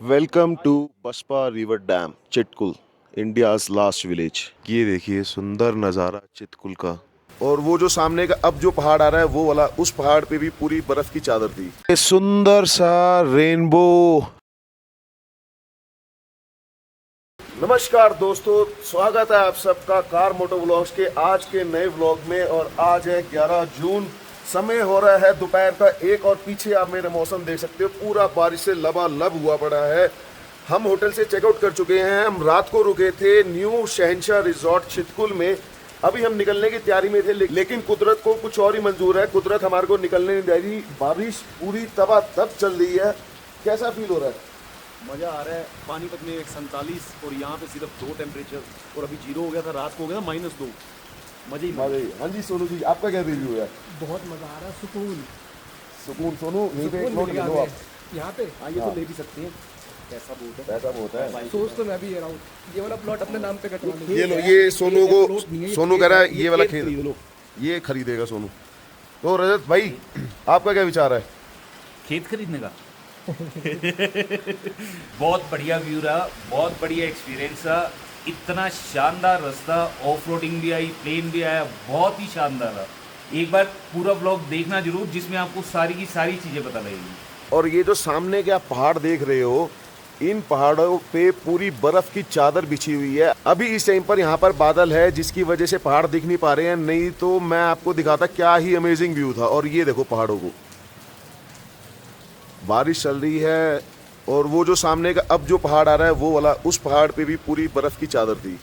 Welcome to Baspa river dam Chitkul, India's last village. ये देखिए सुंदर नज़ारा चिटकुल का। और वो जो सामने का अब जो पहाड़ आ रहा है वो वाला, उस पहाड़ पे भी पूरी बर्फ की चादर थी। ये सुंदर सा रेनबो। नमस्कार दोस्तों, स्वागत है आप सबका कार मोटो व्लॉग्स के आज के नए व्लॉग में। और आज है 11 जून, समय हो रहा है दोपहर का 1 और पीछे आप मेरे मौसम देख सकते हो, पूरा बारिश से लबालब हुआ पड़ा है। हम होटल से चेकआउट कर चुके हैं। हम रात को रुके थे न्यू शहनशाह रिजॉर्ट चितकुल में। अभी हम निकलने की तैयारी में थे, लेकिन कुदरत को कुछ और ही मंजूर है। कुदरत हमारे को निकलने नहीं दे रही। बारिश पूरी तबातब चल रही है। कैसा फील हो रहा है? मज़ा आ रहा है। पानीपत में 147 और यहाँ पे सिर्फ 2 टेम्परेचर, और अभी 0 हो गया था, रात को हो गया था -2। मज़े ही मज़े। हाँ जी सोनू जी, आपका क्या रिव्यू है? बहुत मजा आ रहा है। सुकून सुकून सोनू, यहीं पे एक सुकून नोट मिल ले गया लो आप। हमें यहाँ पे। हाँ, ये तो ले भी सकते हैं। कैसा बोट है, ऐसा बहुत है। सोच तो मैं भी ये रहा हूँ, ये वाला प्लॉट अपने नाम पे कटवा लेंगे। ये लो, ये सोनू को, प्लॉट नहीं है, सोनू कह रहा है ये वाला खेत खरीद लो। ये खरीदेगा सोनू। तो रजत भाई, आपका क्या विचार है? खेत खरीदने का बहुत बढ़िया व्यू रहा, बहुत बढ़िया एक्सपीरियंस रहा। इतना शानदार रास्ता, ऑफ रोडिंग भी आई, प्लेन भी आया, बहुत ही शानदार रहा। एक बार पूरा ब्लॉग देखना जरूर, जिसमें आपको सारी की सारी चीज़ें पता लगेंगी। और ये जो सामने के आप पहाड़ देख रहे हो, इन पहाड़ों पे पूरी बर्फ की चादर बिछी हुई है। अभी इस टाइम पर यहाँ पर बादल है, जिसकी वजह से पहाड़ दिख नहीं पा रहे हैं, नहीं तो मैं आपको दिखाता क्या ही अमेजिंग व्यू था। और ये देखो पहाड़ों को, बारिश चल रही है। और वो जो सामने का अब जो पहाड़ आ रहा है वो वाला, उस पहाड़ पे भी पूरी बर्फ की चादर थी।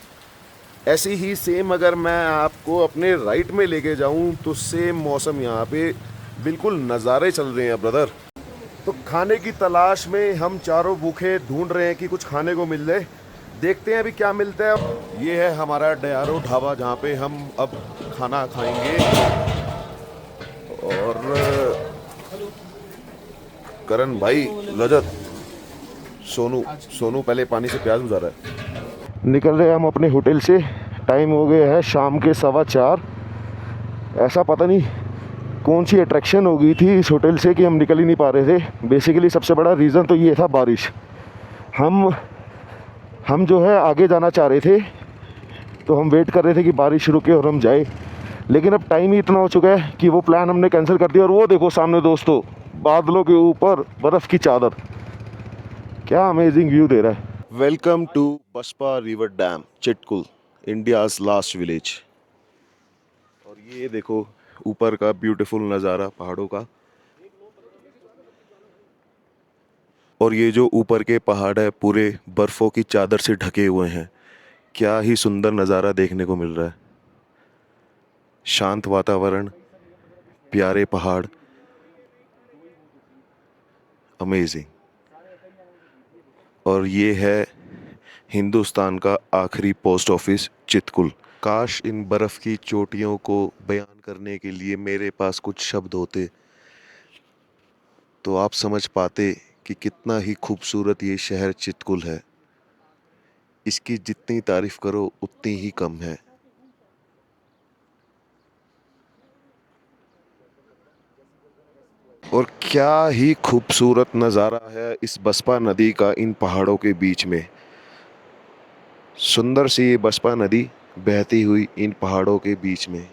ऐसी ही सेम अगर मैं आपको अपने राइट में लेके जाऊं तो सेम मौसम यहाँ पे बिल्कुल नज़ारे चल रहे हैं ब्रदर। तो खाने की तलाश में हम चारों भूखे ढूंढ रहे हैं कि कुछ खाने को मिल जाए। देखते हैं अभी क्या मिलता है। ये है हमारा डयारो ढाबा, जहाँ पे हम अब खाना खाएंगे। और करण भाई, रजत, सोनू सोनू पहले पानी से प्याज बुझा रहा है। निकल रहे हम अपने होटल से। टाइम हो गया है शाम के 4:15। ऐसा पता नहीं कौन सी अट्रैक्शन हो गई थी इस होटल से कि हम निकल ही नहीं पा रहे थे। बेसिकली सबसे बड़ा रीज़न तो ये था बारिश। हम जो है आगे जाना चाह रहे थे, तो हम वेट कर रहे थे कि बारिश रुके और हम जाए। लेकिन अब टाइम ही इतना हो चुका है कि वो प्लान हमने कैंसिल कर दिया। और वो देखो सामने दोस्तों, बादलों के ऊपर बर्फ़ की चादर, क्या अमेजिंग व्यू दे रहा है। Welcome to Baspa river dam Chitkul, India's last village. और ये देखो ऊपर का ब्यूटीफुल नज़ारा पहाड़ों का। और ये जो ऊपर के पहाड़ है पूरे बर्फ़ों की चादर से ढके हुए हैं। क्या ही सुंदर नज़ारा देखने को मिल रहा है। शांत वातावरण, प्यारे पहाड़, अमेजिंग। और ये है हिंदुस्तान का आखिरी पोस्ट ऑफिस चितकुल। काश इन बर्फ़ की चोटियों को बयान करने के लिए मेरे पास कुछ शब्द होते, तो आप समझ पाते कि कितना ही खूबसूरत ये शहर चितकुल है। इसकी जितनी तारीफ़ करो उतनी ही कम है। और क्या ही खूबसूरत नज़ारा है इस बसपा नदी का इन पहाड़ों के बीच में। सुंदर सी ये बसपा नदी बहती हुई इन पहाड़ों के बीच में।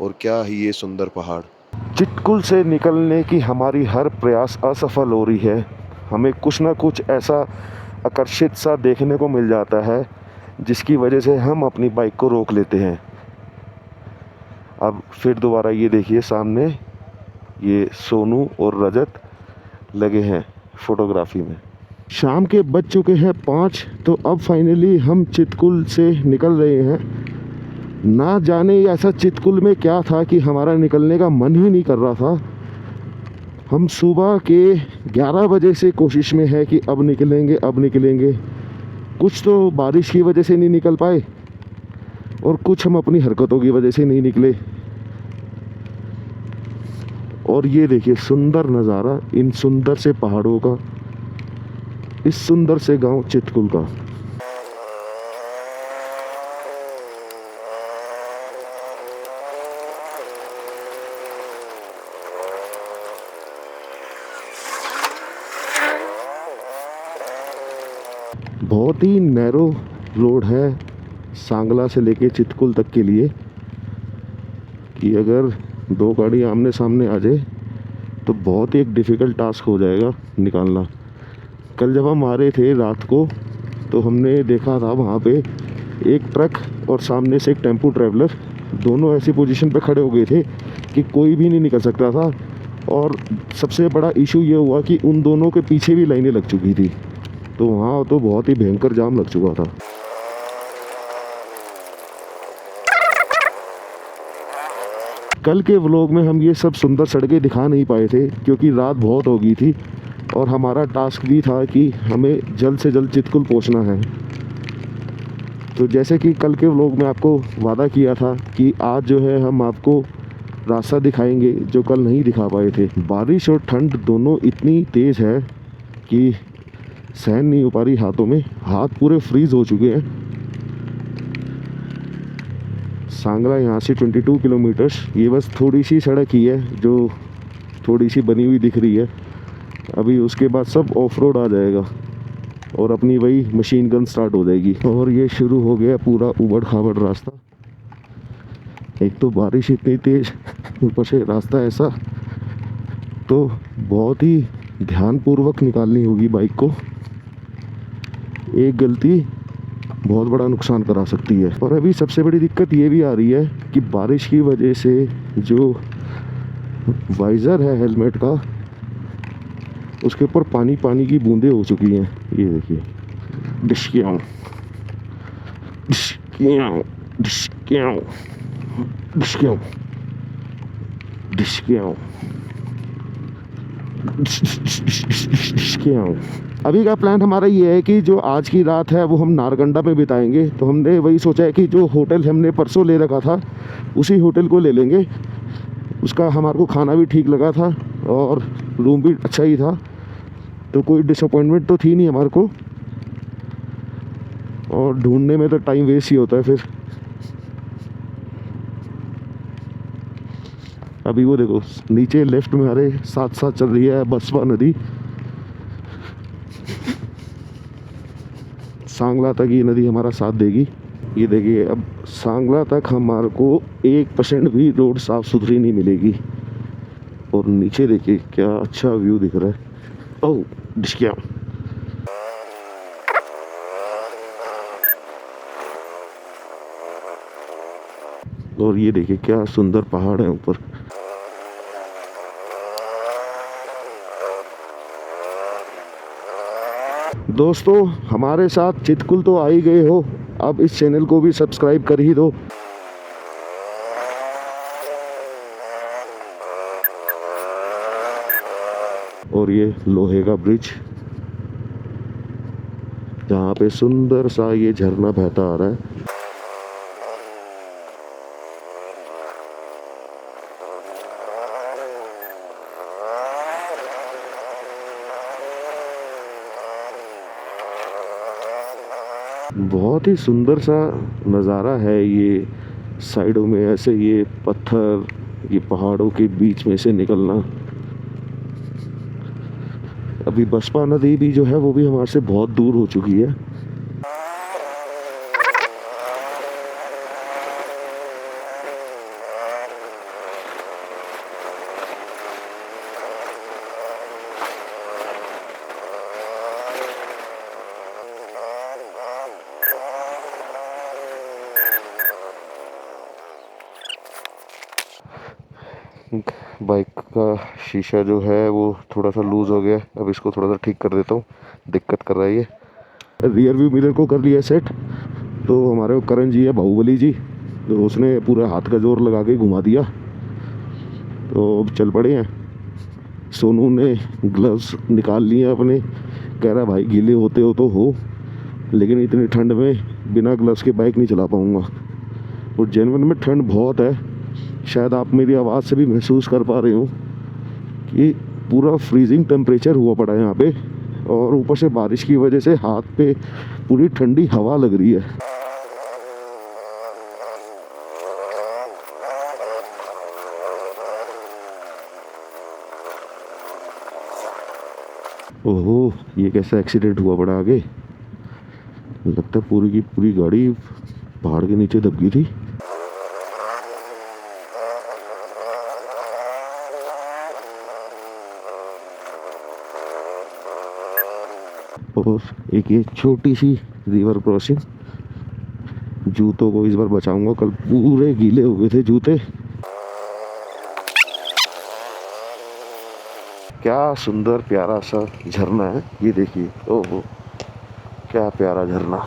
और क्या ही ये सुंदर पहाड़। चिटकुल से निकलने की हमारी हर प्रयास असफल हो रही है। हमें कुछ ना कुछ ऐसा आकर्षित सा देखने को मिल जाता है, जिसकी वजह से हम अपनी बाइक को रोक लेते हैं। अब फिर दोबारा ये देखिए सामने, ये सोनू और रजत लगे हैं फोटोग्राफी में। शाम के बज चुके हैं 5, तो अब फाइनली हम चितकुल से निकल रहे हैं। ना जाने ऐसा चितकुल में क्या था कि हमारा निकलने का मन ही नहीं कर रहा था। हम सुबह के 11 बजे से कोशिश में है कि अब निकलेंगे अब निकलेंगे। कुछ तो बारिश की वजह से नहीं निकल पाए, और कुछ हम अपनी हरकतों की वजह से नहीं निकले। और ये देखिए सुंदर नज़ारा इन सुंदर से पहाड़ों का, इस सुंदर से गांव चितकुल का। बहुत ही नैरो रोड है सांगला से लेके चितकुल तक के लिए, कि अगर दो गाड़ी आमने सामने आ जाए तो बहुत ही एक डिफ़िकल्ट टास्क हो जाएगा निकालना। कल जब हम आ रहे थे रात को तो हमने देखा था वहाँ पे एक ट्रक और सामने से एक टेम्पो ट्रैवलर, दोनों ऐसी पोजीशन पे खड़े हो गए थे कि कोई भी नहीं निकल सकता था। और सबसे बड़ा इशू ये हुआ कि उन दोनों के पीछे भी लाइनें लग चुकी थी, तो वहाँ तो बहुत ही भयंकर जाम लग चुका था। कल के व्लॉग में हम ये सब सुंदर सड़कें दिखा नहीं पाए थे क्योंकि रात बहुत हो गई थी और हमारा टास्क भी था कि हमें जल्द से जल्द चितकुल पहुंचना है। तो जैसे कि कल के व्लॉग में आपको वादा किया था कि आज जो है हम आपको रास्ता दिखाएंगे जो कल नहीं दिखा पाए थे। बारिश और ठंड दोनों इतनी तेज़ है कि सहन नहीं हो पा रही हाथों में, हाथ पूरे फ्रीज़ हो चुके हैं। सांगला यहाँ से 22 किलोमीटर्स, ये बस थोड़ी सी सड़क ही है जो थोड़ी सी बनी हुई दिख रही है। अभी उसके बाद सब ऑफ रोड आ जाएगा और अपनी वही मशीन गन स्टार्ट हो जाएगी। और ये शुरू हो गया पूरा उबड़ खाबड़ रास्ता। एक तो बारिश इतनी तेज, ऊपर से रास्ता ऐसा, तो बहुत ही ध्यानपूर्वक निकालनी होगी बाइक को। एक गलती बहुत बड़ा नुकसान करा सकती है। और अभी सबसे बड़ी दिक्कत ये भी आ रही है कि बारिश की वजह से जो वाइज़र है हेलमेट का, उसके ऊपर पानी पानी की बूंदें हो चुकी हैं। ये देखिए, डिशक्याओ डिशक्याओ डिशक्याओ डिशक्याओ डिशक्याओ डिशक्याओ। अभी का प्लान हमारा ये है कि जो आज की रात है वो हम नारकंडा पे बिताएंगे। तो हमने वही सोचा है कि जो होटल हमने परसों ले रखा था उसी होटल को ले लेंगे। उसका हमारे को खाना भी ठीक लगा था और रूम भी अच्छा ही था, तो कोई डिसअपॉइंटमेंट तो थी नहीं हमारे को। और ढूंढने में तो टाइम वेस्ट ही होता है फिर। अभी वो देखो नीचे लेफ्ट में हमारे साथ साथ चल रही है बसवा नदी। सांगला तक ये नदी हमारा साथ देगी। ये देखिए, अब सांगला तक हमारे को 1% भी रोड साफ़ सुथरी नहीं मिलेगी। और नीचे देखिए क्या अच्छा व्यू दिख रहा है। ओह डिशक्या, और ये देखिए क्या सुंदर पहाड़ है ऊपर। दोस्तों हमारे साथ चितकुल तो आ ही गए हो, अब इस चैनल को भी सब्सक्राइब कर ही दो। और ये लोहे का ब्रिज, जहाँ पे सुंदर सा ये झरना बहता आ रहा है। बहुत ही सुंदर सा नज़ारा है ये। साइडों में ऐसे ये पत्थर, ये पहाड़ों के बीच में से निकलना। अभी बसपा नदी भी जो है वो भी हमारे से बहुत दूर हो चुकी है। बाइक का शीशा जो है वो थोड़ा सा लूज़ हो गया, अब इसको थोड़ा सा ठीक कर देता हूँ, दिक्कत कर रहा है ये। रियर व्यू मिरर को कर लिया सेट। तो हमारे करण जी है, बाहुबली जी, तो उसने पूरा हाथ का जोर लगा के घुमा दिया। तो अब चल पड़े हैं। सोनू ने ग्लव्स निकाल लिए अपने, कह रहा भाई गीले होते हो तो हो, लेकिन इतनी ठंड में बिना ग्लव्स के बाइक नहीं चला पाऊँगा। और जेनवन में ठंड बहुत है, शायद आप मेरी आवाज़ से भी महसूस कर पा रहे हो कि पूरा फ्रीजिंग टेम्परेचर हुआ पड़ा है यहाँ पे। और ऊपर से बारिश की वजह से हाथ पे पूरी ठंडी हवा लग रही है। ओहो, ये कैसा एक्सीडेंट हुआ पड़ा आगे। लगता है पूरी की पूरी गाड़ी पहाड़ के नीचे दब गई थी। और एक ये छोटी सी रिवर क्रॉसिंग, जूतों को इस बार बचाऊंगा, कल पूरे गीले हो गए थे जूते। क्या सुंदर प्यारा सा झरना है ये, देखिए। ओहो क्या प्यारा झरना।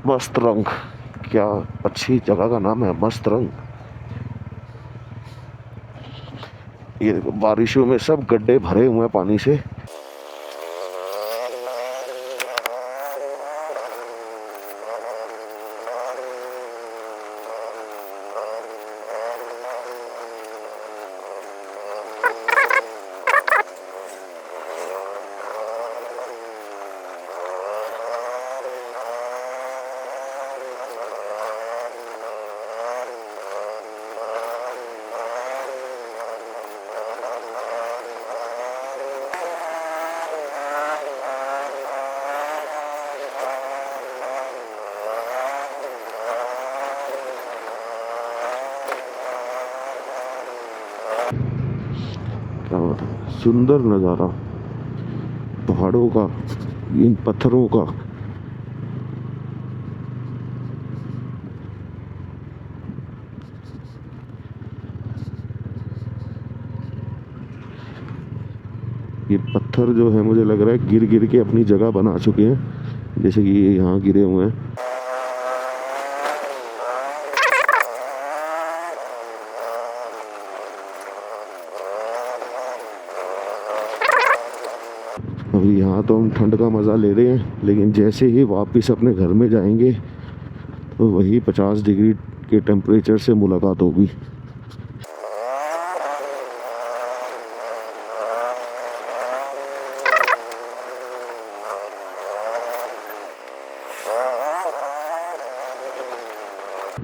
मस्त रंग, क्या अच्छी जगह का नाम है मस्त रंग। ये देखो बारिशों में सब गड्ढे भरे हुए हैं पानी से। क्या बात है, सुंदर नज़ारा पहाड़ों का, इन पत्थरों का। ये पत्थर जो है मुझे लग रहा है गिर गिर के अपनी जगह बना चुके हैं, जैसे कि ये यहाँ गिरे हुए हैं। अभी यहाँ तो हम ठंड का मज़ा ले रहे हैं, लेकिन जैसे ही वापस अपने घर में जाएंगे तो वही 50 डिग्री के टेम्परेचर से मुलाकात होगी।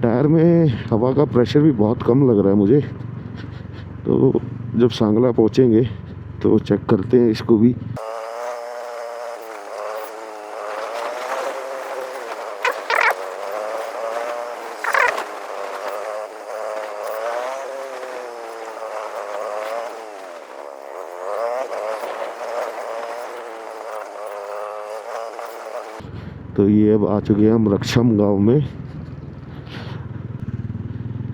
टायर में हवा का प्रेशर भी बहुत कम लग रहा है मुझे, तो जब सांगला पहुँचेंगे तो चेक करते हैं इसको भी। तो ये अब आ चुके हैं हम रक्षम गांव में।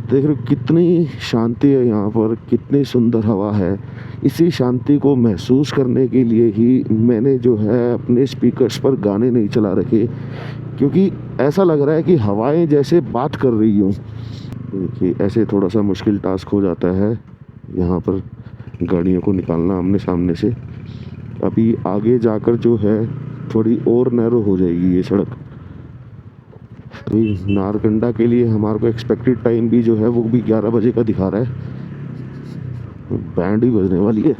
देख रहे हो कितनी शांति है यहाँ पर, कितनी सुंदर हवा है। इसी शांति को महसूस करने के लिए ही मैंने जो है अपने स्पीकर्स पर गाने नहीं चला रखे, क्योंकि ऐसा लग रहा है कि हवाएं जैसे बात कर रही हों। देखिए ऐसे थोड़ा सा मुश्किल टास्क हो जाता है यहाँ पर गाड़ियों को निकालना आमने सामने से। अभी आगे जाकर जो है थोड़ी और नैरो हो जाएगी ये सड़क। अभी नारकंडा के लिए हमारे को एक्सपेक्टेड टाइम भी जो है वो भी 11 बजे का दिखा रहा है। बैंड भी बजने वाली है।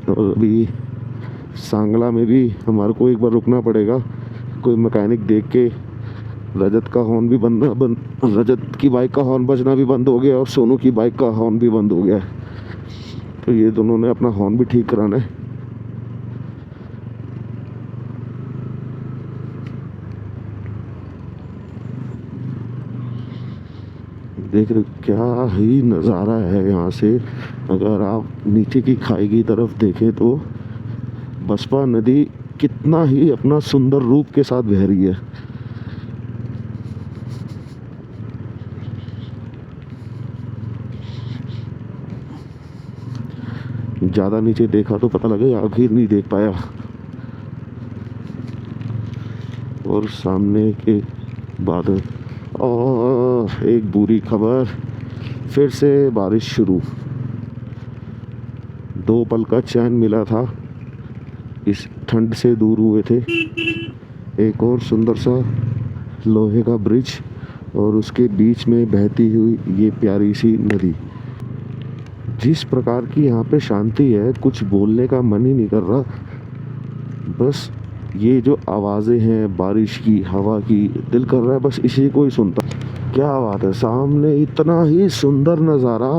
तो अभी सांगला में भी हमारे को एक बार रुकना पड़ेगा, कोई मैकेनिक देख के। रजत का हॉर्न भी रजत की बाइक का हॉर्न बजना भी बंद हो गया और सोनू की बाइक का हॉर्न भी बंद हो गया है, तो ये दोनों ने अपना हॉर्न भी ठीक कराना है। देख रहे क्या ही नज़ारा है यहाँ से। अगर आप नीचे की खाई की तरफ देखें तो बसपा नदी कितना ही अपना सुंदर रूप के साथ बह रही है। ज़्यादा नीचे देखा तो पता लगे, आखिर नहीं देख पाया। और सामने के बादल, और एक बुरी खबर, फिर से बारिश शुरू। 2 पल का चैन मिला था, इस ठंड से दूर हुए थे। एक और सुंदर सा लोहे का ब्रिज और उसके बीच में बहती हुई ये प्यारी सी नदी। जिस प्रकार की यहाँ पे शांति है, कुछ बोलने का मन ही नहीं कर रहा। बस ये जो आवाज़ें हैं बारिश की, हवा की, दिल कर रहा है बस इसी को ही सुनता। क्या बात है, सामने इतना ही सुंदर नज़ारा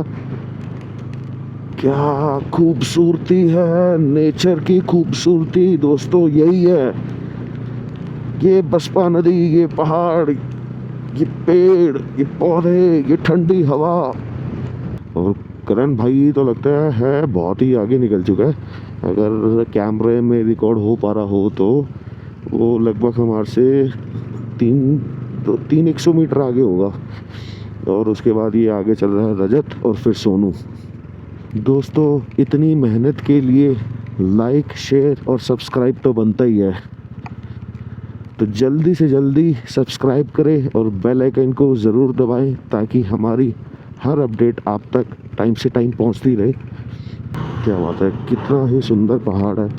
क्या खूबसूरती है, नेचर की खूबसूरती दोस्तों, यही है। ये बसपा नदी, ये पहाड़, ये पेड़, ये पौधे, ये ठंडी हवा। और करण भाई तो लगता है बहुत ही आगे निकल चुका है। अगर कैमरे में रिकॉर्ड हो पा रहा हो तो वो लगभग हमारे से 300 मीटर आगे होगा। और उसके बाद ये आगे चल रहा है रजत और फिर सोनू। दोस्तों इतनी मेहनत के लिए लाइक, शेयर और सब्सक्राइब तो बनता ही है, तो जल्दी से जल्दी सब्सक्राइब करें और बेल आइकन को ज़रूर दबाएं ताकि हमारी हर अपडेट आप तक टाइम से टाइम पहुंचती रहे। क्या बात है, कितना ही सुंदर पहाड़ है।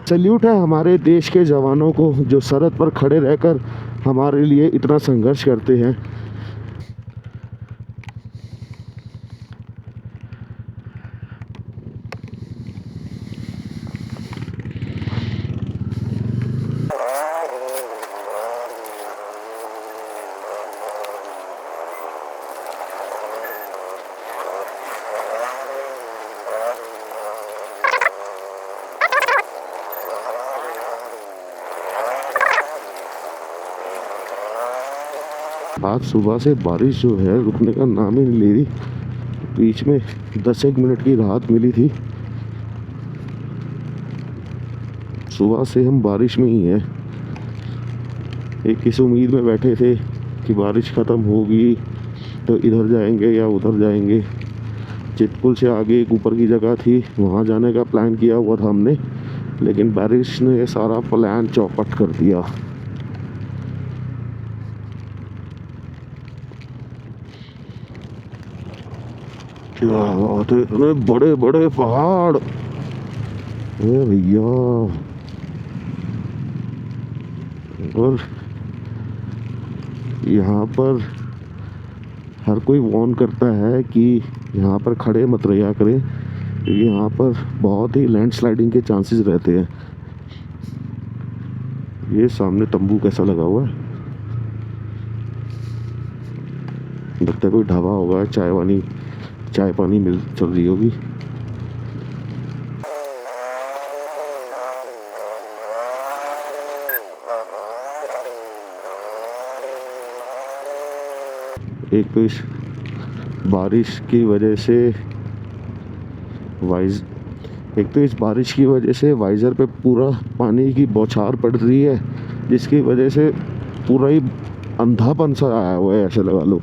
सैल्यूट है हमारे देश के जवानों को जो सरहद पर खड़े रहकर हमारे लिए इतना संघर्ष करते हैं। आज सुबह से बारिश जो है रुकने का नाम ही नहीं ले रही। बीच में 10-1 मिनट की राहत मिली थी। सुबह से हम बारिश में ही हैं। एक इस उम्मीद में बैठे थे कि बारिश ख़त्म होगी तो इधर जाएंगे या उधर जाएंगे। चितकुल से आगे एक ऊपर की जगह थी, वहाँ जाने का प्लान किया हुआ था हमने, लेकिन बारिश ने सारा प्लान चौपट कर दिया। क्या बात है, इतने बड़े बड़े पहाड़। अरे भैया, और यहाँ पर हर कोई वार्न करता है कि यहाँ पर खड़े मत रहा करें क्योंकि यहाँ पर बहुत ही लैंडस्लाइडिंग के चांसेस रहते हैं। ये सामने तंबू कैसा लगा हुआ है, लगता है कोई ढाबा होगा, चाय पानी मिल चल रही होगी। एक तो इस बारिश की वजह से वाइज़र पे पूरा पानी की बौछार पड़ रही है, जिसकी वजह से पूरा ही अंधापन सा आया हुआ है, ऐसे लगा लो।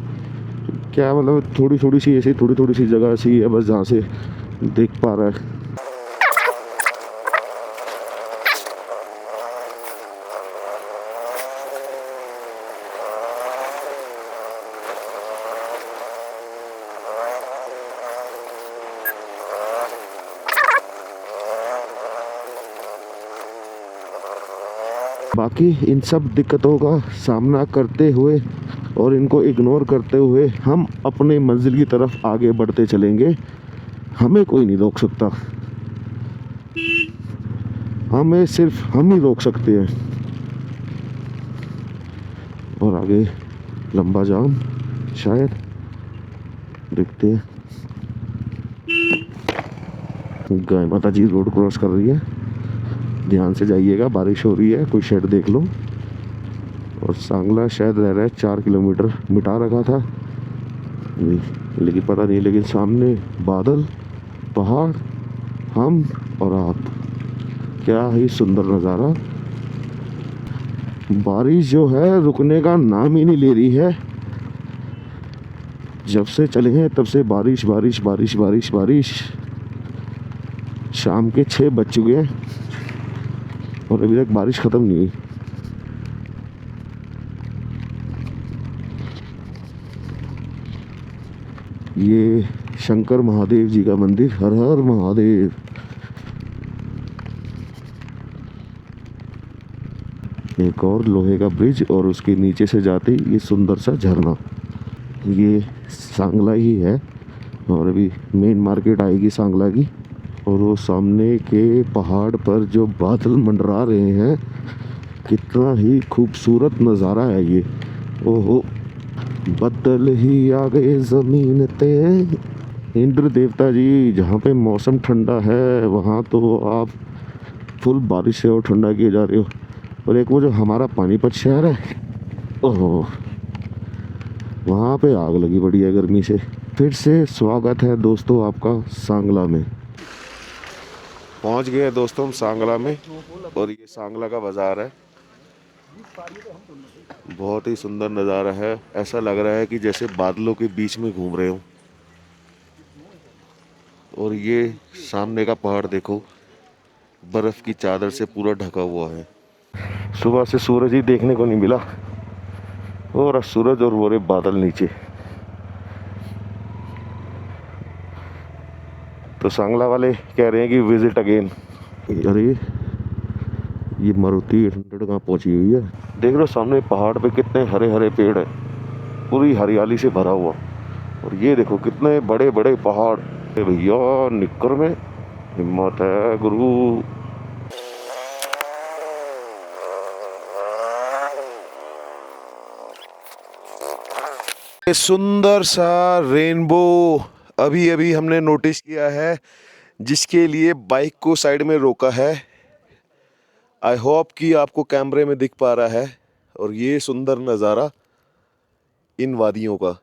क्या मतलब थोड़ी थोड़ी सी जगह ऐसी है बस जहाँ से देख पा रहा है। बाकी इन सब दिक्कतों का सामना करते हुए और इनको इग्नोर करते हुए हम अपने मंजिल की तरफ आगे बढ़ते चलेंगे। हमें कोई नहीं रोक सकता, हमें सिर्फ हम ही रोक सकते हैं। और आगे लंबा जाम शायद, देखते हैं। गाय माता जी रोड क्रॉस कर रही है, ध्यान से जाइएगा, बारिश हो रही है, कोई शेड देख लो। और सांगला शायद रह रहा है 4 किलोमीटर, मिटा रखा था लेकिन पता नहीं। लेकिन सामने बादल, पहाड़, हम और आप, क्या ही सुंदर नज़ारा। बारिश जो है रुकने का नाम ही नहीं ले रही है। जब से चले हैं तब से बारिश बारिश बारिश बारिश बारिश। शाम के 6 बज चुके हैं और अभी तक बारिश ख़त्म नहीं हुई। ये शंकर महादेव जी का मंदिर, हर हर महादेव। एक और लोहे का ब्रिज और उसके नीचे से जाते ये सुंदर सा झरना। ये सांगला ही है और अभी मेन मार्केट आएगी सांगला की। और वो सामने के पहाड़ पर जो बादल मंडरा रहे हैं, कितना ही खूबसूरत नज़ारा है ये। ओहो, बदल ही आ गए जमीन पे। इंद्र देवता जी, जहाँ पे मौसम ठंडा है वहाँ तो आप फुल बारिश से और ठंडा किए जा रहे हो। और एक वो जो हमारा पानीपत शहर है, ओहो, वहाँ पे आग लगी पड़ी है गर्मी से। फिर से स्वागत है दोस्तों आपका सांगला में। पहुँच गए दोस्तों हम सांगला में, और ये सांगला का बाज़ार है। बहुत ही सुंदर नज़ारा है, ऐसा लग रहा है कि जैसे बादलों के बीच में घूम रहे हो। और ये सामने का पहाड़ देखो, बर्फ़ की चादर से पूरा ढका हुआ है। सुबह से सूरज ही देखने को नहीं मिला, और सूरज और वो बादल नीचे। तो सांगला वाले कह रहे हैं कि विजिट अगेन। अरे ये मारुति 800 कहाँ पहुंची हुई है। देख लो सामने पहाड़ पे कितने हरे हरे पेड़ है, पूरी हरियाली से भरा हुआ। और ये देखो कितने बड़े बड़े पहाड़। भैया निक्कर में हिम्मत है गुरु। सुंदर सा रेनबो अभी अभी हमने नोटिस किया है, जिसके लिए बाइक को साइड में रोका है। आई होप कि आपको कैमरे में दिख पा रहा है। और ये सुंदर नज़ारा इन वादियों का।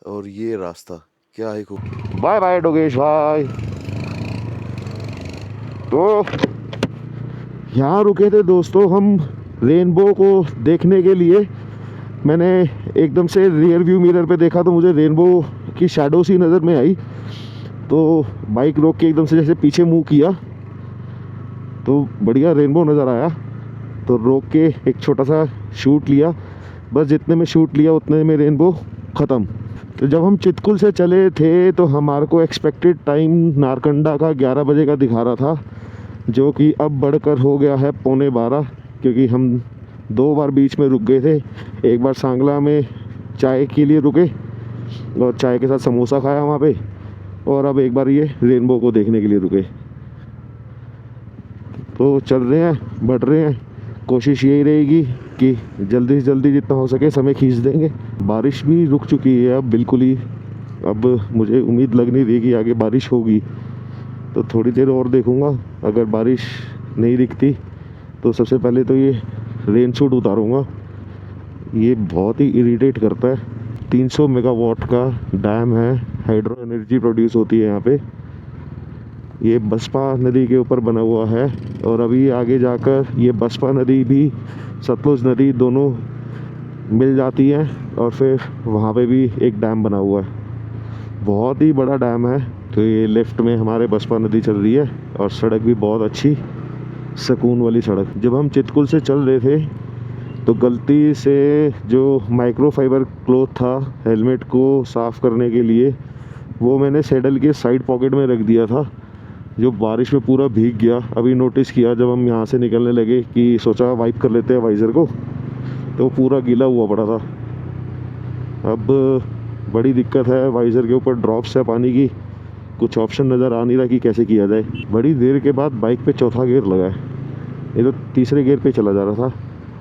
और ये रास्ता क्या है खूब। बाय बाय डोगेश भाई। तो यहाँ रुके थे दोस्तों हम रेनबो को देखने के लिए। मैंने एकदम से रियर व्यू मिरर पे देखा तो मुझे रेनबो की शैडो सी नज़र में आई। तो बाइक रोक के एकदम से जैसे पीछे मूव किया तो बढ़िया रेनबो नज़र आया। तो रोक के एक छोटा सा शूट लिया, बस जितने में शूट लिया उतने में रेनबो ख़त्म। तो जब हम चितकुल से चले थे तो हमारे को एक्सपेक्टेड टाइम नारकंडा का 11 बजे का दिखा रहा था, जो कि अब बढ़कर हो गया है 11:15, क्योंकि हम 2 बार बीच में रुक गए थे। एक बार सांगला में चाय के लिए रुके और चाय के साथ समोसा खाया वहाँ पे, और अब एक बार ये रेनबो को देखने के लिए रुके। तो चल रहे हैं, बढ़ रहे हैं। कोशिश यही रहेगी कि जल्दी से जल्दी जितना हो सके समय खींच देंगे। बारिश भी रुक चुकी है अब बिल्कुल ही। अब मुझे उम्मीद लग नहीं रही कि आगे बारिश होगी, तो थोड़ी देर और देखूँगा। अगर बारिश नहीं दिखती तो सबसे पहले तो ये रेन सूट उतारूँगा। ये बहुत ही इरिटेट करता है। 300 मेगावाट का डैम है, हाइड्रो एनर्जी प्रोड्यूस होती है यहाँ पे। ये बसपा नदी के ऊपर बना हुआ है, और अभी आगे जाकर ये बसपा नदी भी सतलुज नदी दोनों मिल जाती हैं, और फिर वहाँ पे भी एक डैम बना हुआ है। बहुत ही बड़ा डैम है। तो ये लेफ़्ट में हमारे बसपा नदी चल रही है, और सड़क भी बहुत अच्छी सुकून वाली सड़क। जब हम चितकुल से चल रहे थे तो गलती से जो माइक्रोफाइबर क्लॉथ था हेलमेट को साफ़ करने के लिए, वो मैंने सैडल के साइड पॉकेट में रख दिया था, जो बारिश में पूरा भीग गया। अभी नोटिस किया जब हम यहाँ से निकलने लगे कि सोचा वाइप कर लेते हैं वाइज़र को, तो पूरा गीला हुआ पड़ा था। अब बड़ी दिक्कत है, वाइज़र के ऊपर ड्रॉप्स है पानी की। कुछ ऑप्शन नज़र आ नहीं रहा कि कैसे किया जाए। बड़ी देर के बाद बाइक पे चौथा गियर लगा है, ये तो तीसरे गियर पे चला जा रहा था।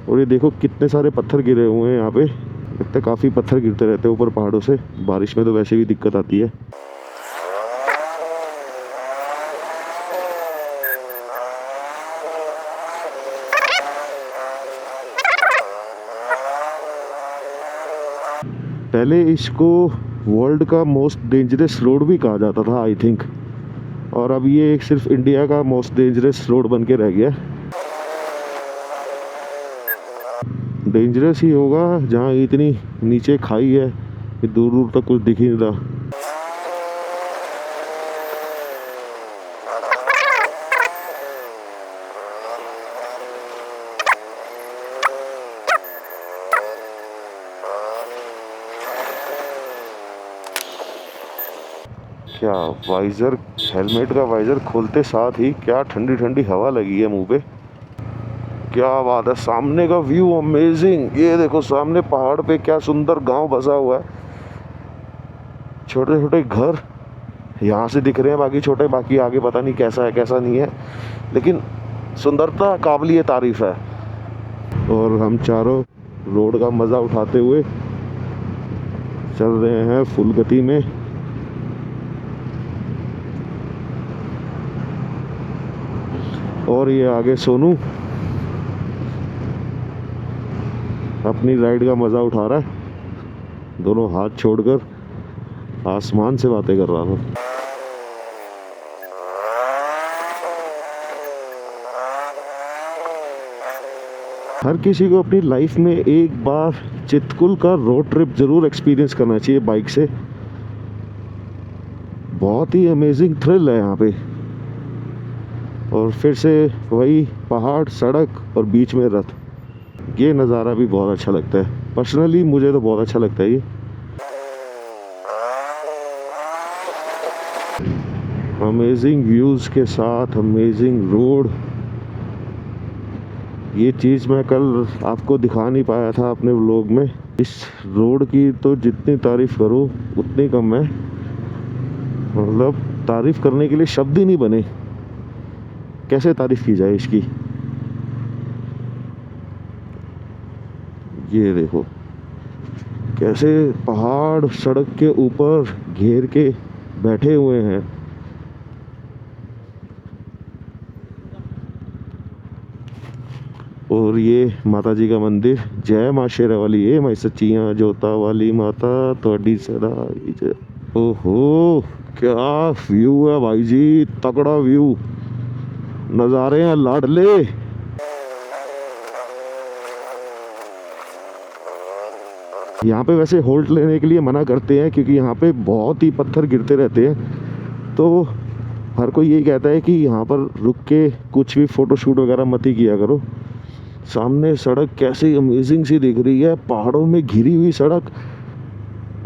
और ये देखो कितने सारे पत्थर गिरे हुए हैं यहाँ पे। लगता काफ़ी पत्थर गिरते रहते हैं ऊपर पहाड़ों से। बारिश में तो वैसे भी दिक्कत आती है। पहले इसको वर्ल्ड का मोस्ट डेंजरस रोड भी कहा जाता था आई थिंक, और अब ये सिर्फ इंडिया का मोस्ट डेंजरस रोड बन के रह गया। डेंजरस ही होगा जहाँ इतनी नीचे खाई है कि दूर दूर तक कुछ दिख ही नहीं रहा। क्या वाइज़र, हेलमेट का वाइज़र खोलते साथ ही क्या ठंडी ठंडी हवा लगी है मुंह पे। क्या बात है, सामने का व्यू अमेजिंग। ये देखो सामने पहाड़ पे क्या सुंदर गांव बसा हुआ है, छोटे छोटे घर, यहाँ से दिख रहे हैं बाकी छोटे, बाकी आगे पता नहीं कैसा है कैसा नहीं है, लेकिन सुंदरता काबिलिए तारीफ है। और हम चारों रोड का मज़ा उठाते हुए चल रहे हैं फुल गति में। और ये आगे सोनू अपनी राइड का मज़ा उठा रहा है, दोनों हाथ छोड़कर आसमान से बातें कर रहा था। हर किसी को अपनी लाइफ में एक बार चितकुल का रोड ट्रिप ज़रूर एक्सपीरियंस करना चाहिए बाइक से। बहुत ही अमेजिंग थ्रिल है यहाँ पे। और फिर से वही पहाड़, सड़क और बीच में रथ, ये नज़ारा भी बहुत अच्छा लगता है। पर्सनली मुझे तो बहुत अच्छा लगता है ये। अमेजिंग व्यूज़ के साथ अमेजिंग रोड। ये चीज़ मैं कल आपको दिखा नहीं पाया था अपने व्लॉग में। इस रोड की तो जितनी तारीफ़ करूँ उतनी कम है, मतलब तारीफ़ करने के लिए शब्द ही नहीं बने। कैसे तारीफ़ की जाए इसकी। ये देखो कैसे पहाड़ सड़क के ऊपर घेर के बैठे हुए हैं। और ये माता जी का मंदिर। जय माँ शेरा वाली, ये माई सच्चियाँ जोता वाली माता थोड़ी सदा जय। ओहो क्या व्यू है भाई जी, तगड़ा व्यू, नज़ारे हैं लाडले। यहाँ पे वैसे होल्ड लेने के लिए मना करते हैं क्योंकि यहाँ पे बहुत ही पत्थर गिरते रहते हैं, तो हर कोई यही कहता है कि यहाँ पर रुक के कुछ भी फ़ोटोशूट वगैरह मत ही किया करो। सामने सड़क कैसी अमेजिंग सी दिख रही है, पहाड़ों में घिरी हुई सड़क,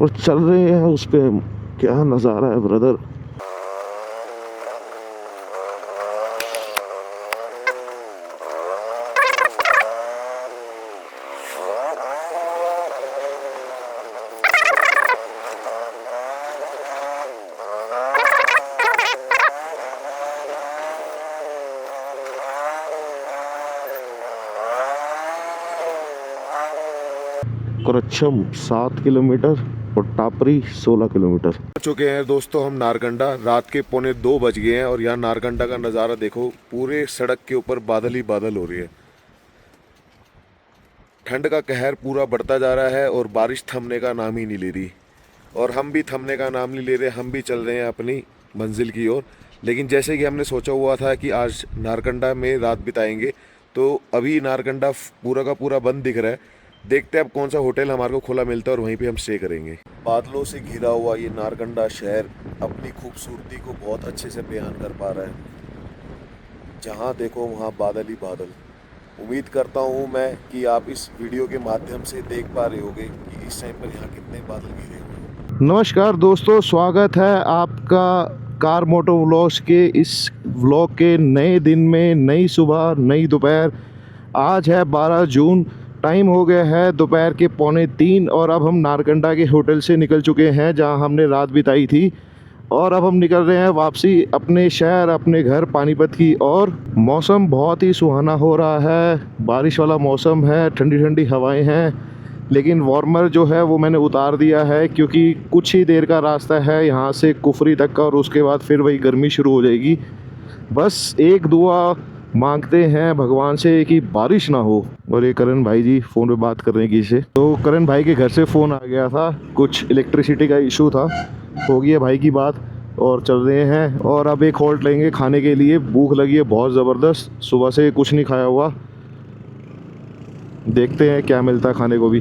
और चल रहे हैं उस पे। क्या नज़ारा है ब्रदर। करच्छम 7 किलोमीटर और टापरी 16 किलोमीटर। पहुंच चुके हैं दोस्तों हम नारकंडा। रात के 1:45 बज गए हैं और यहाँ नारकंडा का नज़ारा देखो, पूरे सड़क के ऊपर बादल ही बादल हो रही है। ठंड का कहर पूरा बढ़ता जा रहा है और बारिश थमने का नाम ही नहीं ले रही, और हम भी थमने का नाम नहीं ले रहे। हम भी चल रहे हैं अपनी मंजिल की ओर। लेकिन जैसे कि हमने सोचा हुआ था कि आज नारकंडा में रात बिताएंगे, तो अभी नारकंडा पूरा का पूरा बंद दिख रहा है। देखते हैं अब कौन सा होटल हमारे को खुला मिलता है और वहीं पे हम स्टे करेंगे। बादलों से घिरा हुआ ये नारकंडा शहर अपनी खूबसूरती को बहुत अच्छे से बयान कर पा रहा है। जहाँ देखो वहाँ बादल ही बादल। उम्मीद करता हूँ मैं कि आप इस वीडियो के माध्यम से देख पा रहे होंगे कि इस टाइम पर यहाँ कितने बादल घिरे हुए हैं। नमस्कार दोस्तों, स्वागत है आपका कार मोटो व्लॉग्स के इस व्लॉग के नए दिन में। नई सुबह, नई दोपहर। आज है 12 जून, टाइम हो गया है दोपहर के 2:45 और अब हम नारकंडा के होटल से निकल चुके हैं जहां हमने रात बिताई थी, और अब हम निकल रहे हैं वापसी अपने शहर, अपने घर पानीपत की। और मौसम बहुत ही सुहाना हो रहा है, बारिश वाला मौसम है, ठंडी ठंडी हवाएं हैं। लेकिन वार्मर जो है वो मैंने उतार दिया है क्योंकि कुछ ही देर का रास्ता है यहाँ से कुफरी तक का, और उसके बाद फिर वही गर्मी शुरू हो जाएगी। बस एक दुआ मांगते हैं भगवान से कि बारिश ना हो। और ये करण भाई जी फ़ोन पे बात कर रहे हैं किसी से। तो करण भाई के घर से फ़ोन आ गया था, कुछ इलेक्ट्रिसिटी का इशू था, हो गई है भाई की बात और चल रहे हैं। और अब एक होल्ड लेंगे खाने के लिए, भूख लगी है बहुत ज़बरदस्त, सुबह से कुछ नहीं खाया हुआ। देखते हैं क्या मिलता है खाने को भी।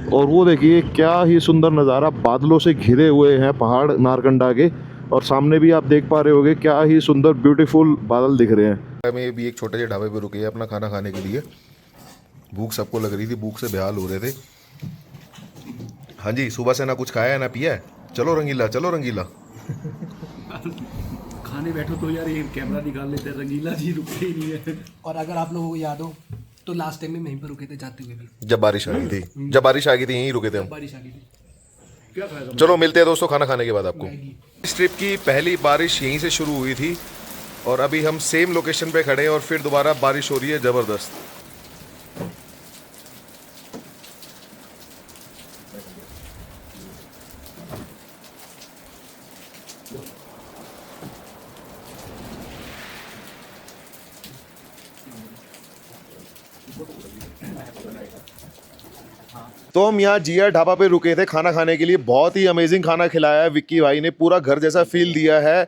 और वो देखिए क्या ही सुंदर नज़ारा, बादलों से घिरे हुए हैं पहाड़ नारकंडा के, और सामने भी आप देख पा रहे होंगे क्या ही सुंदर ब्यूटीफुल बादल दिख रहे हैं। मैं भी एक छोटे से ढाबे पे रुके हैं अपना खाना खाने के लिए। भूख सबको लग रही थी, भूख से बेहाल हो रहे थे। हाँ जी, सुबह से ना कुछ खाया है ना पिया है। चलो रंगीला, चलो रंगीला। खाने बैठो तो यार ये कैमरा निकाल लेते हैं, रंगीला जी रुकते ही नहीं है। और अगर आप लोगों को याद हो तो लास्ट टाइम में वहीं पर रुके थे जाते हुए भी, जब बारिश आ गई थी, जब बारिश आ गई थी यहीं रुके थे हम। बारिश आ गई थी। क्या खाएगा? चलो मिलते हैं दोस्तों खाना खाने के बाद आपको। इस ट्रिप की पहली बारिश यहीं से शुरू हुई थी और अभी हम सेम लोकेशन पे खड़े हैं और फिर दोबारा बारिश हो रही है ज़बरदस्त। तो हम यहाँ जिया ढाबा पे रुके थे खाना खाने के लिए। बहुत ही अमेजिंग खाना खिलाया है विक्की भाई ने, पूरा घर जैसा फील दिया है।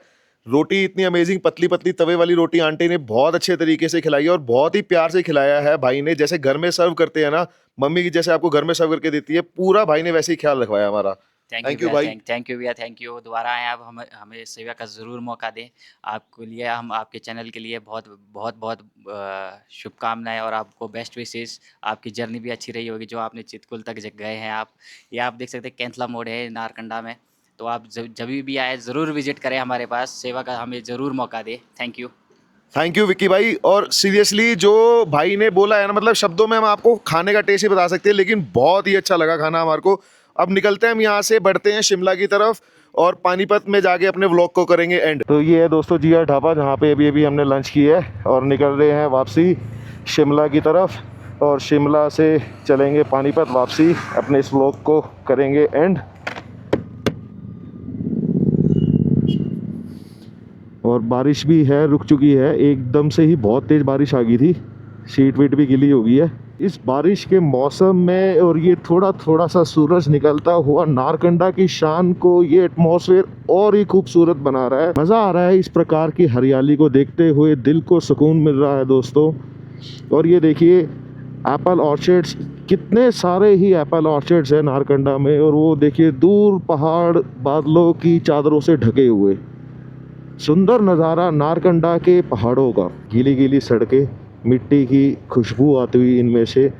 रोटी इतनी अमेजिंग पतली पतली तवे वाली रोटी आंटी ने बहुत अच्छे तरीके से खिलाई है और बहुत ही प्यार से खिलाया है भाई ने। जैसे घर में सर्व करते हैं ना, मम्मी की जैसे आपको घर में सर्व करके देती है, पूरा भाई ने वैसे ही ख्याल रखवाया हमारा। थैंक यू भाई, थैंक यू भैया, थैंक यू। दोबारा आए आप, हमें सेवा का ज़रूर मौका दें। आपके लिए, हम आपके चैनल के लिए बहुत बहुत बहुत शुभकामनाएं और आपको बेस्ट विशेस। आपकी जर्नी भी अच्छी रही होगी जो आपने चितकुल तक गए हैं आप। ये आप देख सकते हैं कैंथला मोड़ है नारकंडा में, तो आप जब भी आए ज़रूर विजिट करें हमारे पास, सेवा का हमें ज़रूर मौका दें। Thank you. Thank you Vicky भाई। और सीरियसली जो भाई ने बोला है ना, मतलब शब्दों में हम आपको खाने का टेस्ट ही बता सकते हैं, लेकिन बहुत ही अच्छा लगा खाना हमारे को। अब निकलते हैं हम यहाँ से, बढ़ते हैं शिमला की तरफ और पानीपत में जाके अपने व्लॉग को करेंगे एंड। तो ये है दोस्तों जिया ढाबा, जहाँ पे अभी हमने लंच किया है और निकल रहे हैं वापसी शिमला की तरफ और शिमला से चलेंगे पानीपत वापसी। अपने इस व्लॉग को करेंगे एंड। और बारिश भी है, रुक चुकी है एकदम से ही, बहुत तेज़ बारिश आ गई थी, शीट वीट भी गिली हो गई है इस बारिश के मौसम में। और ये थोड़ा थोड़ा सा सूरज निकलता हुआ नारकंडा की शान को, ये एटमॉस्फेयर और ही खूबसूरत बना रहा है। मज़ा आ रहा है इस प्रकार की हरियाली को देखते हुए, दिल को सुकून मिल रहा है दोस्तों। और ये देखिए एप्पल ऑर्चर्ड्स, कितने सारे ही एप्पल ऑर्चर्ड्स हैं नारकंडा में। और वो देखिए दूर पहाड़ बादलों की चादरों से ढके हुए, सुंदर नज़ारा नारकंडा के पहाड़ों का। गीली गीली सड़कें, मिट्टी की खुशबू आती हुई इनमें से,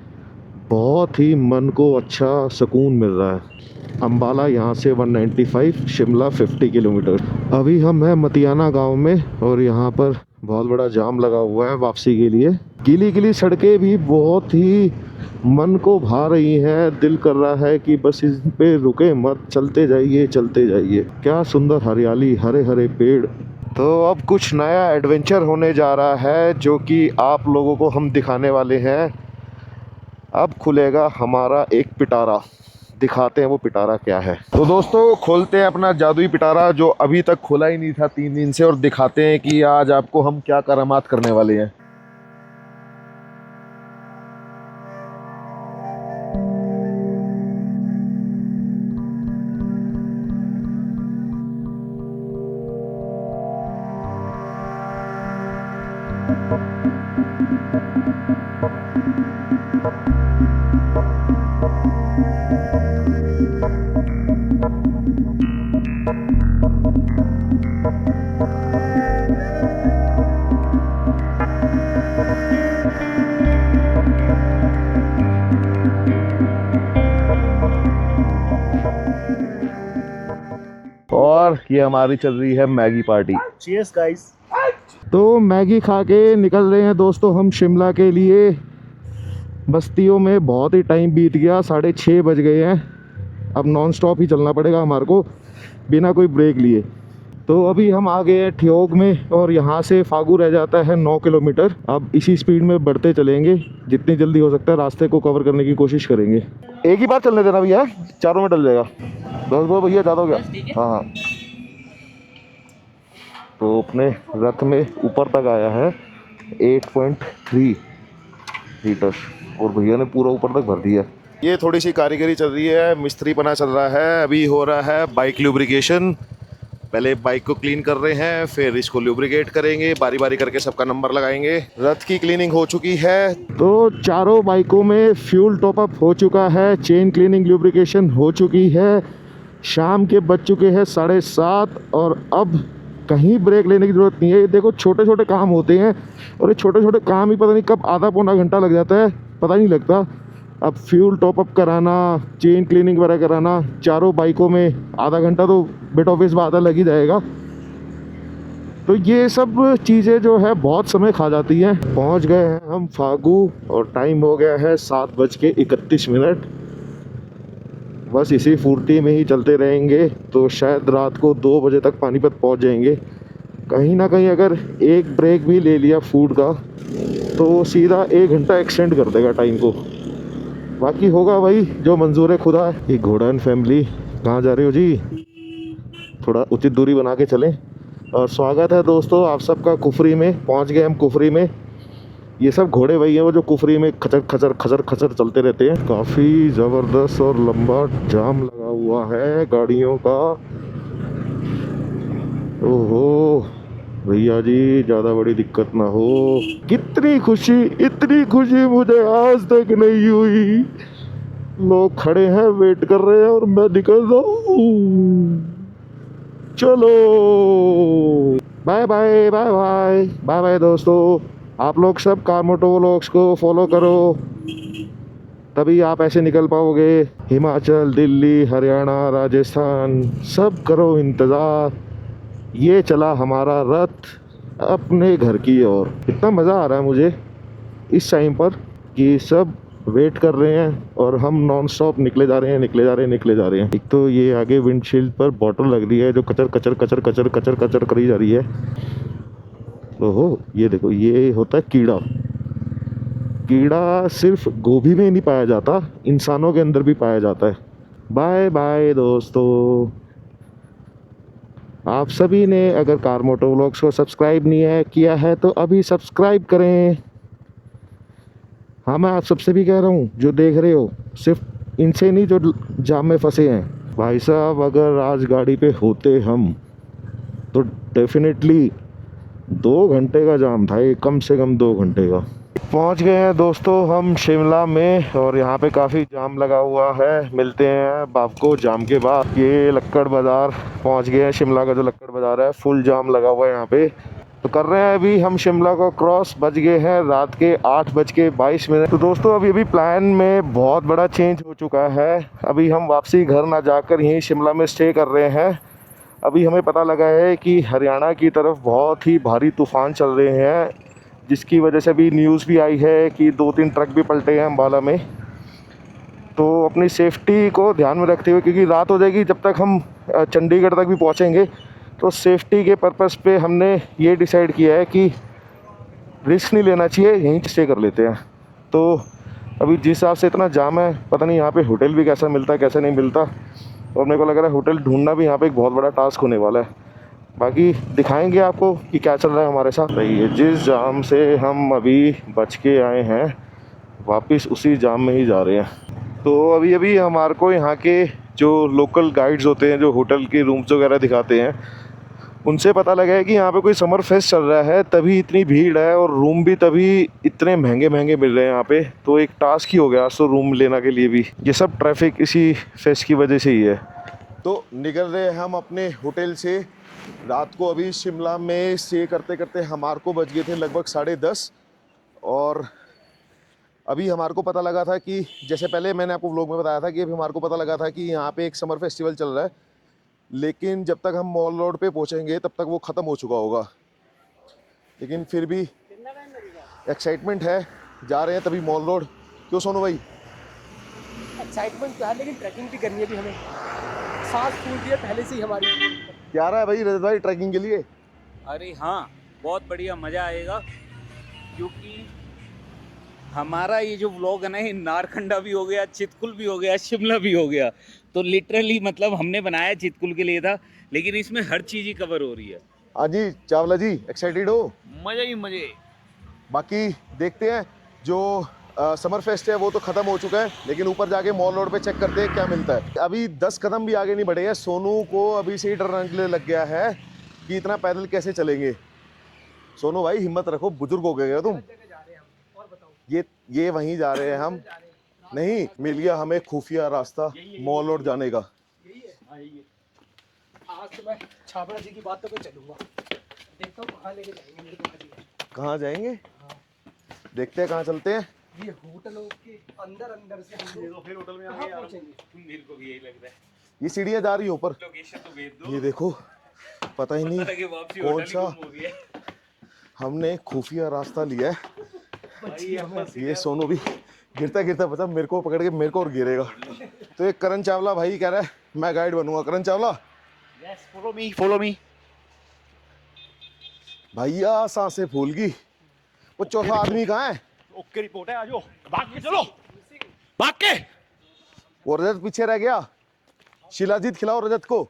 बहुत ही मन को अच्छा सुकून मिल रहा है। अम्बाला यहाँ से 195, शिमला 50 किलोमीटर। अभी हम हैं मतियाना गांव में और यहाँ पर बहुत बड़ा जाम लगा हुआ है वापसी के लिए। गीली गीली सड़कें भी बहुत ही मन को भा रही हैं, दिल कर रहा है कि बस इस पे रुके मत, चलते जाइए चलते जाइए। क्या सुंदर हरियाली, हरे हरे पेड़। तो अब कुछ नया एडवेंचर होने जा रहा है जो कि आप लोगों को हम दिखाने वाले हैं। अब खुलेगा हमारा एक पिटारा, दिखाते हैं वो पिटारा क्या है। तो दोस्तों खोलते हैं अपना जादुई पिटारा जो अभी तक खुला ही नहीं था 3 दिन से, और दिखाते हैं कि आज आपको हम क्या करामात करने वाले हैं। और ये हमारी चल रही है मैगी पार्टी। Cheers guys. तो मैगी खा के निकल रहे हैं दोस्तों हम शिमला के लिए। बस्तियों में बहुत ही टाइम बीत गया, 6:30 बज गए हैं। अब नॉन स्टॉप ही चलना पड़ेगा हमारे को, बिना कोई ब्रेक लिए। तो अभी हम आ गए हैं ठियोग में और यहाँ से फागू रह जाता है 9 किलोमीटर। अब इसी स्पीड में बढ़ते चलेंगे, जितनी जल्दी हो सकता है रास्ते को कवर करने की कोशिश करेंगे। एक ही बार चलने देना भैया, चारों में डल जाएगा। 10 भैया ज़्यादा हो गया। हाँ हाँ। तो अपने रथ में ऊपर तक आया है 8.3 लीटर और भैया ने पूरा ऊपर तक भर दिया। ये थोड़ी सी कारीगरी चल रही है, मिस्त्री पना चल रहा है। अभी हो रहा है बाइक लुब्रिकेशन। पहले बाइक को क्लीन कर रहे हैं, फिर इसको लुब्रिकेट करेंगे, बारी बारी करके सबका नंबर लगाएंगे। रथ की क्लीनिंग हो चुकी है, तो चारों बाइकों में फ्यूल टॉपअप हो चुका है, चेन क्लीनिंग लुब्रिकेशन हो चुकी है। शाम के बज चुके हैं 7:30 और अब कहीं ब्रेक लेने की ज़रूरत नहीं है। ये देखो छोटे छोटे काम होते हैं और ये छोटे छोटे काम ही पता नहीं कब आधा पौना घंटा लग जाता है, पता नहीं लगता। अब फ्यूल टॉपअप कराना, चेन क्लीनिंग वगैरह कराना, चारों बाइकों में आधा घंटा तो बेट ऑफिस में आधा लग ही जाएगा। तो ये सब चीज़ें जो है बहुत समय खा जाती हैं। पहुंच गए हैं हम फागू और टाइम हो गया है 7:31। बस इसी फुर्ती में ही चलते रहेंगे तो शायद रात को 2 बजे तक पानीपत पहुंच जाएंगे। कहीं ना कहीं अगर एक ब्रेक भी ले लिया फूड का तो सीधा 1 घंटा एक्सटेंड कर देगा टाइम को। बाकी होगा भाई जो मंजूर है खुदा। ये घोड़ान फैमिली कहाँ जा रहे हो जी? थोड़ा उचित दूरी बना के चलें। और स्वागत है दोस्तों आप सबका कुफरी में। पहुंच गए हम कुफरी में। ये सब घोड़े वही हैं वो जो कुफरी में खचर खचर खचर खचर चलते रहते हैं। काफ़ी ज़बरदस्त और लंबा जाम लगा हुआ है गाड़ियों का। ओहो भैया जी ज़्यादा बड़ी दिक्कत ना हो। इतनी खुशी मुझे आज तक नहीं हुई। लोग खड़े हैं वेट कर रहे हैं और मैं निकल रहा हूँ। चलो bye bye bye bye bye bye दोस्तों। आप लोग सब कार मोटो व्लॉग्स को फॉलो करो तभी आप ऐसे निकल पाओगे। हिमाचल, दिल्ली, हरियाणा, राजस्थान सब करो इंतज़ार। ये चला हमारा रथ अपने घर की ओर। इतना मज़ा आ रहा है मुझे इस टाइम पर कि सब वेट कर रहे हैं और हम नॉन स्टॉप निकले जा रहे हैं। एक तो ये आगे विंडशील्ड पर बॉटल लग रही है जो कचर कचर कचर कचर कचर कचर करी जा रही है। ओहो ये देखो ये होता है कीड़ा। कीड़ा सिर्फ गोभी में नहीं पाया जाता, इंसानों के अंदर भी पाया जाता है। बाय बाय दोस्तों। आप सभी ने अगर कार मोटो व्लॉग्स को सब्सक्राइब नहीं किया है तो अभी सब्सक्राइब करें। हाँ मैं आप सबसे भी कह रहा हूँ जो देख रहे हो, सिर्फ इनसे नहीं जो जाम में फंसे हैं। भाई साहब अगर आज गाड़ी पे होते हम तो डेफिनेटली 2 घंटे का जाम था ये, कम से कम 2 घंटे का। पहुंच गए हैं दोस्तों हम शिमला में और यहाँ पे काफ़ी जाम लगा हुआ है। मिलते हैं आपको जाम के बाद। ये लक्कड़ बाज़ार पहुंच गए हैं। शिमला का जो लक्कड़ बाज़ार है फुल जाम लगा हुआ है यहाँ पे। तो कर रहे हैं अभी हम शिमला को क्रॉस। बज गए हैं रात के 8:22। तो दोस्तों अभी प्लान में बहुत बड़ा चेंज हो चुका है। अभी हम वापसी घर ना जाकर यहीं शिमला में स्टे कर रहे हैं। अभी हमें पता लगा है कि हरियाणा की तरफ बहुत ही भारी तूफ़ान चल रहे हैं, जिसकी वजह से भी न्यूज़ भी आई है कि 2-3 ट्रक भी पलटे हैं अम्बाला में। तो अपनी सेफ्टी को ध्यान में रखते हुए, क्योंकि रात हो जाएगी जब तक हम चंडीगढ़ तक भी पहुंचेंगे, तो सेफ्टी के पर्पस पे हमने ये डिसाइड किया है कि रिस्क नहीं लेना चाहिए, यहीं स्टे कर लेते हैं। तो अभी जिस हिसाब से इतना जाम है पता नहीं यहाँ पे होटल भी कैसा मिलता है कैसा नहीं मिलता, और मेरे को लग रहा है होटल ढूंढना भी यहाँ पे एक बहुत बड़ा टास्क होने वाला है। बाकी दिखाएंगे आपको कि क्या चल रहा है हमारे साथ। भाई ये जिस जाम से हम अभी बच के आए हैं वापस उसी जाम में ही जा रहे हैं। तो अभी हमारे को यहाँ के जो लोकल गाइड्स होते हैं जो होटल के रूम्स वगैरह दिखाते हैं, उनसे पता लगा है कि यहाँ पे कोई समर फेस्ट चल रहा है तभी इतनी भीड़ है और रूम भी तभी इतने महंगे महंगे मिल रहे हैं यहाँ पे। तो एक टास्क ही हो गया आज तो रूम लेना के लिए भी। ये सब ट्रैफिक इसी फेस्ट की वजह से ही है। तो निकल रहे हैं हम अपने होटल से। रात को अभी शिमला में स्टे करते करते हमारे को बज गए थे लगभग 10:30। और अभी हमारे को पता लगा था कि जैसे पहले मैंने आपको व्लॉग में बताया था कि अभी हमारे को पता लगा था कि यहाँ पे एक समर फेस्टिवल चल रहा है, लेकिन जब तक हम मॉल रोड पे पहुँचेंगे तब तक वो ख़त्म हो चुका होगा। लेकिन फिर भी एक्साइटमेंट है, जा रहे हैं तभी मॉल रोड। क्यों सोनू भाई? एक्साइटमेंट तो है लेकिन ट्रैकिंग भी करनी है भी हमें। सांस फूल रही है पहले से ही हमारी। क्या रहा है भाई रजत भाई ट्रैकिंग के लिए? अरे हाँ बहुत बढ़िया मज़ा आएगा, क्योंकि हमारा ये जो व्लॉग है ना ये नारकंडा भी हो गया, चितकुल भी हो गया, शिमला भी हो गया। तो लिटरली मतलब हमने बनाया चितकुल के लिए था, लेकिन इसमें हर चीज़ ही कवर हो रही है। हाँ जी चावला जी एक्साइटेड हो? मज़े ही मज़े। बाकी देखते हैं जो समर फेस्ट है वो तो ख़त्म हो चुका है, लेकिन ऊपर जाके मॉल रोड पे चेक करते हैं क्या मिलता है। अभी 10 कदम भी आगे नहीं बढ़े हैं। सोनू को अभी से ही डर लग गया है कि इतना पैदल कैसे चलेंगे। सोनू भाई हिम्मत रखो, बुजुर्ग हो गए तुम। ये वहीं जा रहे हैं हम। नहीं मिल गया हमें खुफिया रास्ता मॉल रोड जाने का। आज तो मैं छाबड़ा जी की बातों पे चलूंगा, देखता हूँ कहाँ लेके जाएंगे मेरे को। कहाँ जाएंगे? देखते हैं कहाँ चलते हैं। ये होटलों के अंदर से हम लोग फिर होटल में कहाँ पहुँचेंगे? मेरे को भी यही लग रहा है। ये सीढ़ियाँ जा रही है ऊपर। लोकेशन तो भेज दो। ये देखो पता ही नहीं कौन सा हमने खुफिया रास्ता लिया है। ये सोनू भी गिरता गिरता बचा, मेरे को पकड़ के मेरे को और गिरेगा। तो एक करण चावला भाई कह रहा है मैं गाइड बनूंगा। करण चावला, यस, फॉलो मी। भैया सांसें फूल गई। वो चौथा आदमी कहाँ है? ओके रिपोर्ट है, आ जाओ, भाग के चलो, भाग के। वो रजत पीछे रह गया। शिलाजीत खिलाओ रजत को।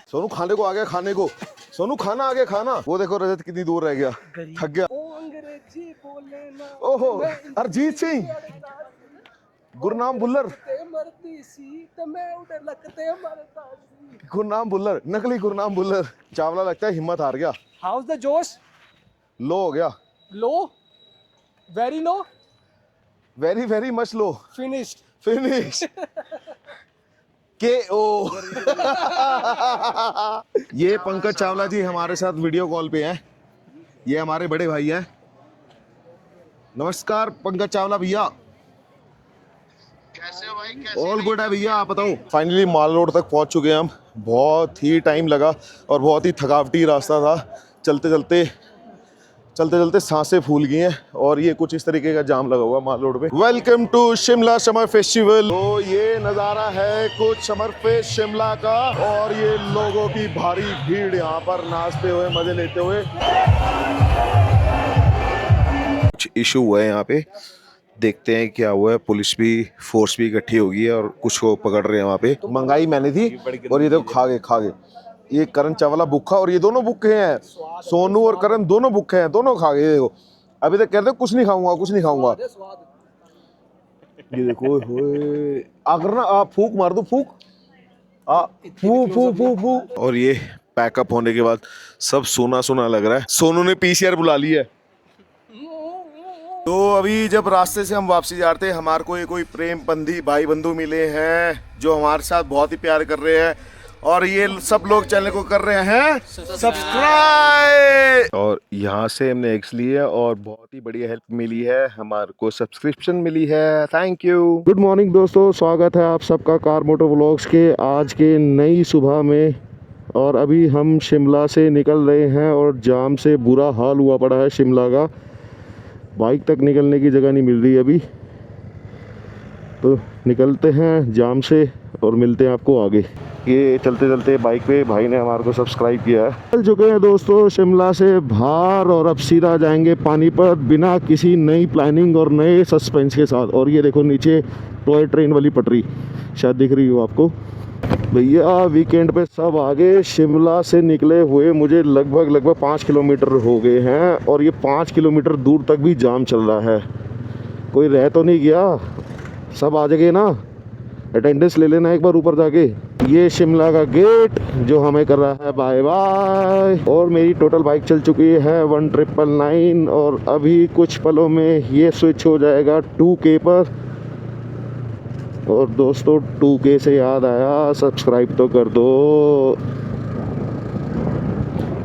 सोनू खाने को आ गया, खाने को। सोनू खाना आ गया, खाना। वो देखो रजत कितनी दूर रह गया, थक गया। ओहो, अरिजीत सिंह, गुरनाम भुल्लर, गुरनाम भुल्लर, नकली गुरनाम भुल्लर। चावला लगता है हिम्मत हार गया। हाउस द जोश? लो हो गया, low, very low, very very much low. Finished. Finish के ओ। ये पंकज चावला जी हमारे साथ वीडियो कॉल पे हैं। ये हमारे बड़े भाई हैं। नमस्कार पंकज चावला भैया। कैसे हो भाई? कैसे ऑल गुड है भैया, आप बताओ। फाइनली माल रोड तक पहुंच चुके हैं हम। बहुत ही टाइम लगा और बहुत ही थकावटी रास्ता था। चलते चलते सांसें फूल गई हैं और ये कुछ इस तरीके का जाम लगा हुआ माल रोड पे। Welcome to Shimla summer festival. तो ये नज़ारा है कुछ समर फेस्ट शिमला का और ये लोगों की भारी भीड़ यहाँ पर नाचते हुए मजे लेते हुए। कुछ इशू हुआ है यहाँ पे, देखते हैं क्या हुआ है। पुलिस भी, फोर्स भी इकट्ठी होगी है और कुछ को पकड़ रहे हैं वहाँ पे। मंगाई मैंने थी और ये देखो खा गए। ये करण चावला भूखा और ये दोनों भूखे हैं। सोनू और करण दोनों भूखे हैं, दोनों खा गए। देखो अभी तक कहते कुछ नहीं खाऊंगा, कुछ नहीं खाऊंगा। ये देखो अगर ना आप फूक मार दो, फूक फूक। और ये पैकअप होने के बाद सब सोना सोना लग रहा है। सोनू ने पीसीआर बुला ली है। तो अभी जब रास्ते से हम वापसी जा रहे थे, हमारे को कोई प्रेम बंधी भाई बंधु मिले हैं जो हमारे साथ बहुत ही प्यार कर रहे हैं और ये सब लोग चैनल को कर रहे हैं सब्सक्राइब। और यहाँ से हमने एक्स लिया और बहुत ही बढ़िया हेल्प मिली है, हमारे को सब्सक्रिप्शन मिली है। Thank you. गुड मॉर्निंग दोस्तों, स्वागत है आप सबका कार मोटो व्लॉग्स के आज के नई सुबह में। और अभी हम शिमला से निकल रहे हैं और जाम से बुरा हाल हुआ पड़ा है शिमला का। बाइक तक निकलने की जगह नहीं मिल रही अभी। तो निकलते हैं जाम से और मिलते हैं आपको आगे। ये चलते चलते बाइक पे भाई ने हमारे को सब्सक्राइब किया है। चल चुके हैं दोस्तों शिमला से बाहर और अब सीधा जाएंगे पानीपत बिना किसी नई प्लानिंग और नए सस्पेंस के साथ। और ये देखो नीचे टॉय ट्रेन वाली पटरी शायद दिख रही हो आपको। भैया वीकेंड पे सब आगे शिमला से निकले हुए मुझे लगभग 5 किलोमीटर हो गए हैं और ये 5 किलोमीटर दूर तक भी जाम चल रहा है। कोई रह तो नहीं गया? सब आ जाएंगे ना, अटेंडेंस ले लेना एक बार ऊपर जाके। ये शिमला का गेट जो हमें कर रहा है बाय बाय। और मेरी टोटल बाइक चल चुकी है 1999 और अभी कुछ पलों में ये स्विच हो जाएगा 2K पर। और दोस्तों 2K से याद आया, सब्सक्राइब तो कर दो।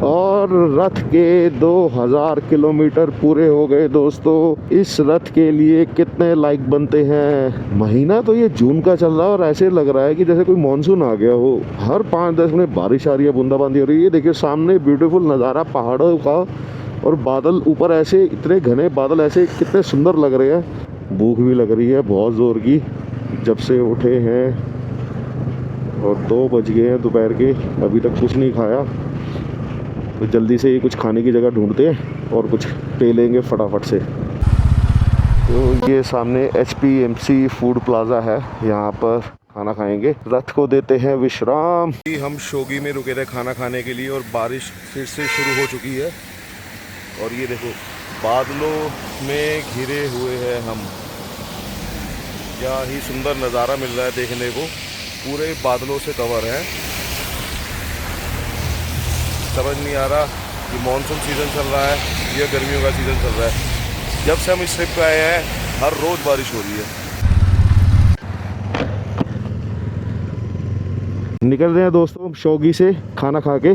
और रथ के 2000 किलोमीटर पूरे हो गए दोस्तों। इस रथ के लिए कितने लाइक बनते हैं? महीना तो ये जून का चल रहा है और ऐसे लग रहा है कि जैसे कोई मानसून आ गया हो। हर 5-10 मिनट बारिश आ रही है, बूंदाबांदी हो रही है। ये देखिए सामने ब्यूटीफुल नज़ारा पहाड़ों का और बादल ऊपर ऐसे इतने घने बादल ऐसे कितने सुंदर लग रहे हैं। भूख भी लग रही है बहुत ज़ोर की, जब से उठे हैं और 2 बज गए हैं दोपहर के, अभी तक कुछ नहीं खाया। तो जल्दी से ये कुछ खाने की जगह ढूंढते हैं और कुछ पे लेंगे फटाफट से। तो ये सामने HPMC फूड प्लाजा है, यहाँ पर खाना खाएंगे। रथ को देते हैं विश्राम। हम शोगी में रुके थे खाना खाने के लिए और बारिश फिर से शुरू हो चुकी है। और ये देखो बादलों में घिरे हुए हैं हम। क्या ही सुंदर नज़ारा मिल रहा है देखने को, पूरे बादलों से कवर है। समझ नहीं आ रहा कि मॉनसून सीज़न चल रहा है या गर्मियों का सीज़न चल रहा है। जब से हम इस ट्रिप पे आए हैं हर रोज़ बारिश हो रही है। निकल रहे हैं दोस्तों शोगी से खाना खा के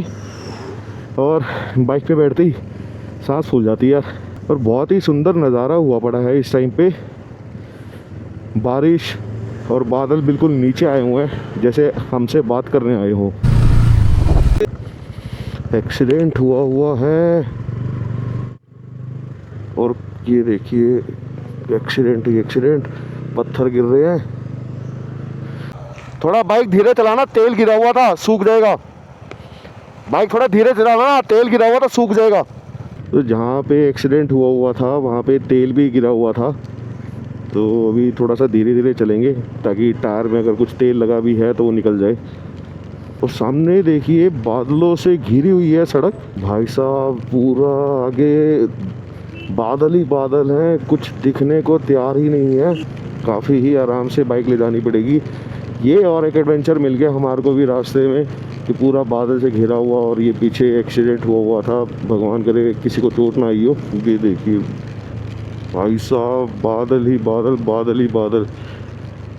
और बाइक पे बैठते ही सांस फूल जाती है यार। और बहुत ही सुंदर नज़ारा हुआ पड़ा है इस टाइम पे। बारिश और बादल बिल्कुल नीचे आए हुए हैं जैसे हमसे बात करने आए हो। एक्सीडेंट हुआ है ये देखिए एक्सीडेंट ही एक्सीडेंट, पत्थर गिर रहे हैं। थोड़ा बाइक धीरे चलाना, तेल गिरा हुआ था, सूख जाएगा। बाइक थोड़ा धीरे चलाना, तेल गिरा हुआ था, सूख जाएगा। तो जहाँ पे एक्सीडेंट हुआ था वहाँ पे तेल भी गिरा हुआ था, तो अभी थोड़ा सा धीरे धीरे चलेंगे ताकि टायर में अगर कुछ तेल लगा भी है तो वो निकल जाए। और सामने देखिए बादलों से घिरी हुई है सड़क, भाई साहब पूरा आगे बादल ही बादल हैं, कुछ दिखने को तैयार ही नहीं है। काफ़ी ही आराम से बाइक ले जानी पड़ेगी। ये और एक एडवेंचर मिल गया हमारे को भी रास्ते में कि पूरा बादल से घिरा हुआ, और ये पीछे एक्सीडेंट हुआ था, भगवान करे किसी को चोट ना आई हो। ये देखिए भाई साहब बादल ही बादल, बादल ही बादल,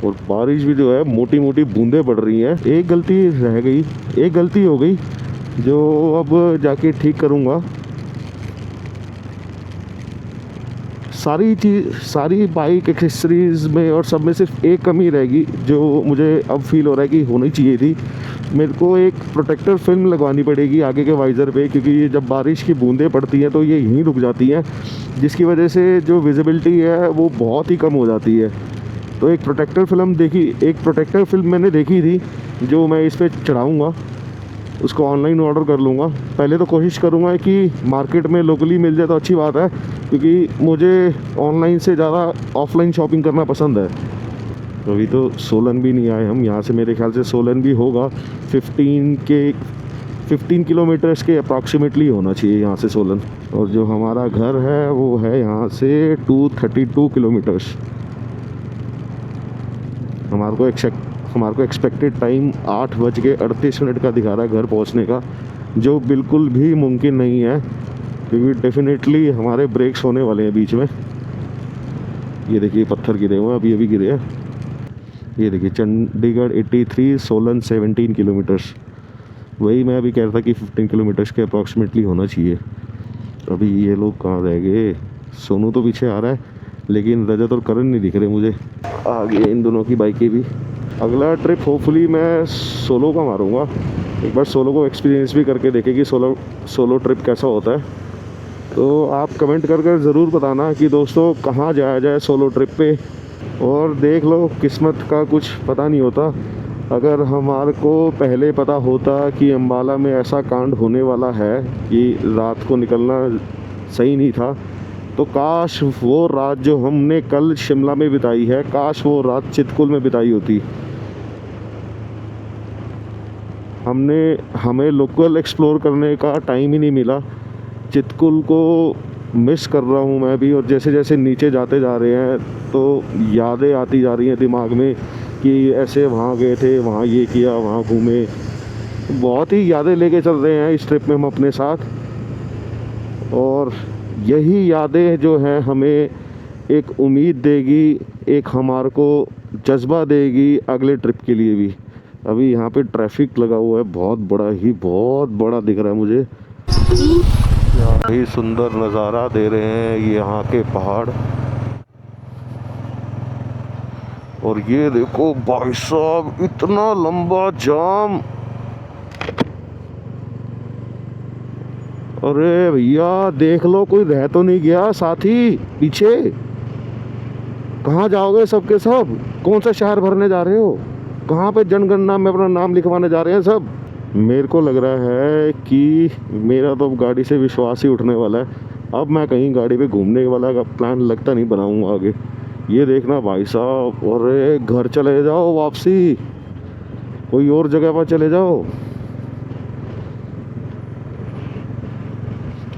और बारिश भी जो है मोटी मोटी बूंदें पड़ रही हैं। एक गलती रह गई, एक गलती हो गई जो अब जाके ठीक करूँगा। सारी बाइक एक्सेसरीज में और सब में सिर्फ एक कमी रहेगी जो मुझे अब फील हो रहा है कि होनी चाहिए थी। मेरे को एक प्रोटेक्टर फिल्म लगवानी पड़ेगी आगे के वाइज़र पे, क्योंकि ये जब बारिश की बूंदें पड़ती हैं तो ये यहीं रुक जाती हैं, जिसकी वजह से जो विजिबिलिटी है वो बहुत ही कम हो जाती है। तो एक प्रोटेक्टर फिल्म मैंने देखी थी जो मैं इस पर चढ़ाऊँगा, उसको ऑनलाइन ऑर्डर कर लूँगा। पहले तो कोशिश करूँगा कि मार्केट में लोकली मिल जाए तो अच्छी बात है, क्योंकि मुझे ऑनलाइन से ज़्यादा ऑफलाइन शॉपिंग करना पसंद है। अभी तो सोलन भी नहीं आए हम, यहाँ से मेरे ख्याल से सोलन भी होगा 15 किलोमीटर्स के अप्रॉक्सीमेटली होना चाहिए यहाँ से सोलन। और जो हमारा घर है वो है यहाँ से 232 किलोमीटर्स। हमारे को एक्सपेक्टेड टाइम 8:38 का दिखा रहा है घर पहुँचने का, जो बिल्कुल भी मुमकिन नहीं है, क्योंकि डेफिनेटली हमारे ब्रेक्स होने वाले हैं बीच में। ये देखिए पत्थर गिरे हुए हैं, अभी गिरे हैं। ये देखिए चंडीगढ़ 83, सोलन 17 किलोमीटर्स। वही मैं अभी कह रहा था कि 15 किलोमीटर्स के अप्रॉक्सीमेटली होना चाहिए। अभी ये लोग कहाँ रह गए? सोनू तो पीछे आ रहा है, लेकिन रजत और करण नहीं दिख रहे मुझे। आगे इन दोनों की बाइकें भी। अगला ट्रिप होपफुली मैं सोलो का मारूंगा, एक बार सोलो को एक्सपीरियंस भी करके देखें कि सोलो ट्रिप कैसा होता है। तो आप कमेंट कर ज़रूर बताना कि दोस्तों कहाँ जाया जाए सोलो ट्रिप पे। और देख लो, किस्मत का कुछ पता नहीं होता। अगर हमारे को पहले पता होता कि अम्बाला में ऐसा कांड होने वाला है कि रात को निकलना सही नहीं था, तो काश वो रात जो हमने कल शिमला में बिताई है, काश वो रात चितकुल में बिताई होती। हमें लोकल एक्सप्लोर करने का टाइम ही नहीं मिला। चितकुल को मिस कर रहा हूँ मैं भी, और जैसे जैसे नीचे जाते जा रहे हैं तो यादें आती जा रही हैं दिमाग में कि ऐसे वहाँ गए थे, वहाँ ये किया, वहाँ घूमे। बहुत ही यादें लेके चल रहे हैं इस ट्रिप में हम अपने साथ, और यही यादें जो हैं हमें एक उम्मीद देगी, एक हमारे को जज्बा देगी अगले ट्रिप के लिए भी। अभी यहाँ पे ट्रैफिक लगा हुआ है, बहुत बड़ा दिख रहा है मुझे। ही सुंदर नज़ारा दे रहे हैं यहाँ के पहाड़। और ये देखो भाई साहब, इतना लंबा जाम। अरे भैया देख लो, कोई रह तो नहीं गया साथी पीछे? कहाँ जाओगे सबके सब? कौन सा शहर भरने जा रहे हो? कहाँ पे जनगणना में अपना नाम लिखवाने जा रहे हैं सब? मेरे को लग रहा है कि मेरा तो गाड़ी से विश्वास ही उठने वाला है। अब मैं कहीं गाड़ी पे घूमने वाला का प्लान लगता नहीं बनाऊंगा आगे। ये देखना भाई साहब, अरे घर चले जाओ वापसी, कोई और जगह पर चले जाओ।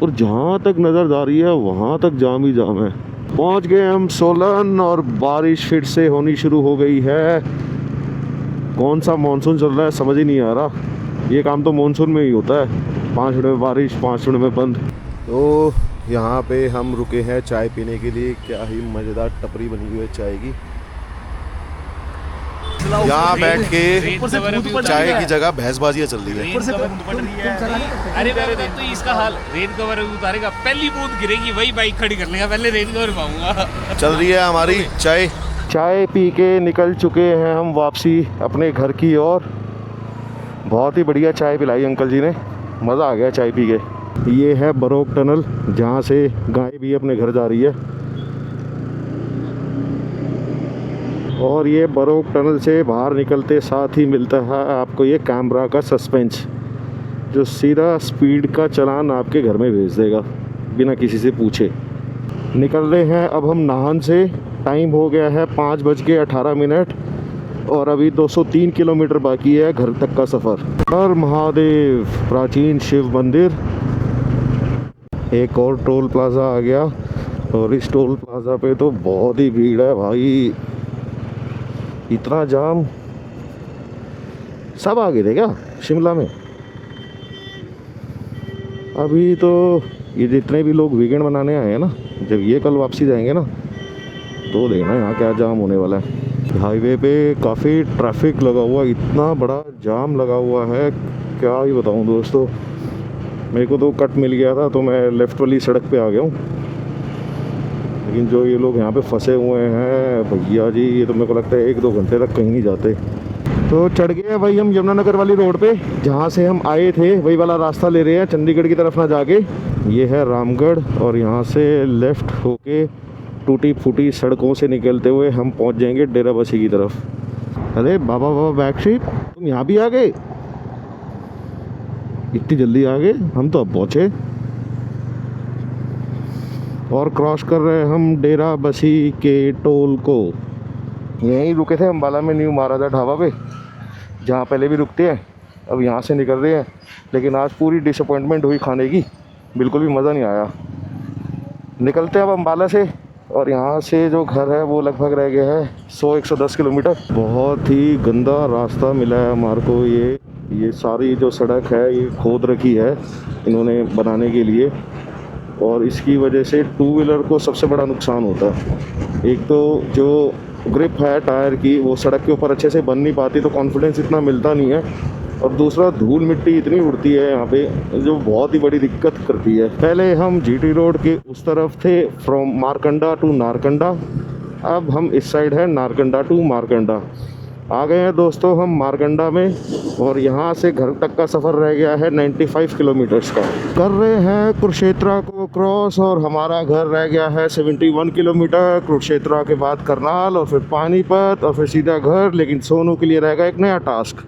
और जहाँ तक नज़र जा रही है वहाँ तक जाम ही जाम है। पहुँच गए हम सोलन, और बारिश फिर से होनी शुरू हो गई है। कौन सा मानसून चल रहा है समझ ही नहीं आ रहा। ये काम तो मानसून में ही होता है, 5 मिनट में बारिश, 5 मिनट में बंद। तो यहाँ पे हम रुके हैं चाय पीने के लिए। क्या ही मज़ेदार टपरी बनी हुई है चाय की। यहाँ बैठ के चाय की जगह भैंसबाजियाँ चल रही है। अरे तो इसका हाल रेन कवर उतारेगा, पहली बूंद गिरेगी वही बाइक खड़ी कर लेगा, पहले रेन कवर पाऊंगा। चल रही है हमारी चाय पी के निकल चुके हैं हम वापसी अपने घर की ओर। बहुत ही बढ़िया चाय पिलाई अंकल जी ने, मज़ा आ गया चाय पी के। ये है बरोक टनल, जहाँ से गाय भी अपने घर जा रही है। और ये बरोक टनल से बाहर निकलते साथ ही मिलता है आपको ये कैमरा का सस्पेंस, जो सीधा स्पीड का चालान आपके घर में भेज देगा बिना किसी से पूछे। निकल रहे हैं अब हम नाहन से। टाइम हो गया है 5:18 और अभी 203 किलोमीटर बाकी है घर तक का सफ़र। हर महादेव, प्राचीन शिव मंदिर। एक और टोल प्लाज़ा आ गया और इस टोल प्लाज़ा पे तो बहुत ही भीड़ है भाई, इतना जाम। सब आ गए थे क्या शिमला में? अभी तो ये जितने भी लोग वीकेंड मनाने आए हैं ना, जब ये कल वापसी जाएंगे ना तो देखना यहाँ क्या जाम होने वाला है। हाईवे पे काफ़ी ट्रैफिक लगा हुआ, इतना बड़ा जाम लगा हुआ है क्या ही बताऊँ दोस्तों। मेरे को तो कट मिल गया था तो मैं लेफ़्ट वाली सड़क पे आ गया हूँ, लेकिन जो ये लोग यहाँ पे फंसे हुए हैं भैया जी, ये तो मेरे को लगता है 1-2 घंटे तक कहीं नहीं जाते। तो चढ़ गए भाई हम यमुनानगर वाली रोड पे, जहाँ से हम आए थे वही वाला रास्ता ले रहे हैं चंडीगढ़ की तरफ ना जाके। ये है रामगढ़ और यहाँ से लेफ़्ट होके टूटी फूटी सड़कों से निकलते हुए हम पहुँच जाएंगे डेराबस्सी की तरफ। अरे बाबा बाबा बैकशीप, तुम यहाँ भी आ गए? इतनी जल्दी आ गए, हम तो अब पहुँचे। और क्रॉस कर रहे हैं हम डेराबस्सी के टोल को। यहीं रुके थे अम्बाला में न्यू महाराजा ढाबा पे, जहाँ पहले भी रुकते हैं। अब यहाँ से निकल रहे हैं, लेकिन आज पूरी डिसअपॉइंटमेंट हुई खाने की, बिल्कुल भी मज़ा नहीं आया। निकलते हैं अब अम्बाला से, और यहाँ से जो घर है वो लगभग रह गया है 100-110 किलोमीटर। बहुत ही गंदा रास्ता मिला है हमारे को। ये सारी जो सड़क है ये खोद रखी है इन्होंने बनाने के लिए, और इसकी वजह से टू व्हीलर को सबसे बड़ा नुकसान होता है। एक तो जो ग्रिप है टायर की वो सड़क के ऊपर अच्छे से बन नहीं पाती, तो कॉन्फिडेंस इतना मिलता नहीं है, और दूसरा धूल मिट्टी इतनी उड़ती है यहाँ पे जो बहुत ही बड़ी दिक्कत करती है। पहले हम जीटी रोड के उस तरफ थे, फ्रॉम मारकंडा टू नारकंडा। अब हम इस साइड है नारकंडा टू मारकंडा। आ गए हैं दोस्तों हम मारकंडा में, और यहाँ से घर तक का सफ़र रह गया है 95 किलोमीटर्स का। कर रहे हैं कुरुक्षेत्रा को क्रॉस, और हमारा घर रह गया है 71 किलोमीटर। कुरुक्षेत्रा के बाद करनाल, और फिर पानीपत, और फिर सीधा घर। लेकिन सोनू के लिए रहेगा एक नया टास्क,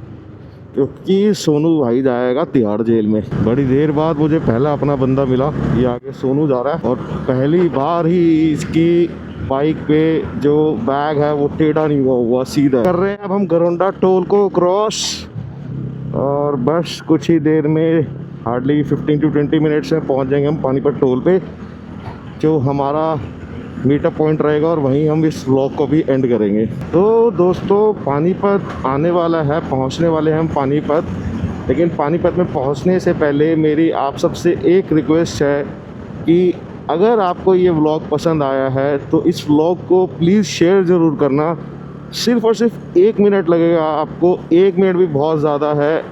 क्योंकि सोनू भाई जाएगा तिहाड़ जेल में। बड़ी देर बाद मुझे पहला अपना बंदा मिला। ये आगे सोनू जा रहा है, और पहली बार ही इसकी बाइक पे जो बैग है वो टेढ़ा नहीं हुआ सीधा। कर रहे हैं अब हम गरोंडा टोल को क्रॉस, और बस कुछ ही देर में, हार्डली 15 to 20 मिनट्स में पहुंच जाएंगे हम पानीपत टोल पे, जो हमारा मीटअप पॉइंट रहेगा, और वहीं हम इस व्लॉग को भी एंड करेंगे। तो दोस्तों पानीपत आने वाला है, पहुंचने वाले हैं हम पानीपत। लेकिन पानीपत में पहुंचने से पहले मेरी आप सबसे एक रिक्वेस्ट है कि अगर आपको ये व्लॉग पसंद आया है तो इस व्लॉग को प्लीज़ शेयर ज़रूर करना। सिर्फ़ और सिर्फ 1 मिनट लगेगा आपको, 1 मिनट भी बहुत ज़्यादा है,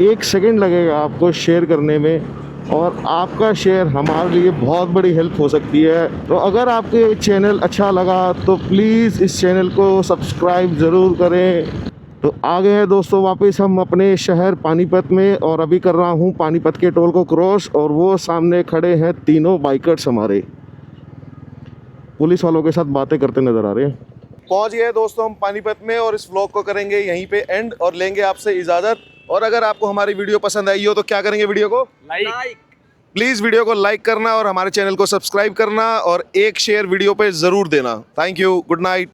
1 सेकंड लगेगा आपको शेयर करने में, और आपका शेयर हमारे लिए बहुत बड़ी हेल्प हो सकती है। तो अगर आपको ये चैनल अच्छा लगा तो प्लीज़ इस चैनल को सब्सक्राइब ज़रूर करें। तो आ गए हैं दोस्तों वापस हम अपने शहर पानीपत में, और अभी कर रहा हूँ पानीपत के टोल को क्रॉस, और वो सामने खड़े हैं तीनों बाइकर्स हमारे, पुलिस वालों के साथ बातें करते नज़र आ रहे हैं। पहुँच गए दोस्तों हम पानीपत में, और इस व्लॉग को करेंगे यहीं पे एंड, और लेंगे आपसे इजाज़त। और अगर आपको हमारी वीडियो पसंद आई हो तो क्या करेंगे, वीडियो को लाइक, प्लीज़ वीडियो को लाइक करना, और हमारे चैनल को सब्सक्राइब करना, और एक शेयर वीडियो पे ज़रूर देना। Thank you, good night.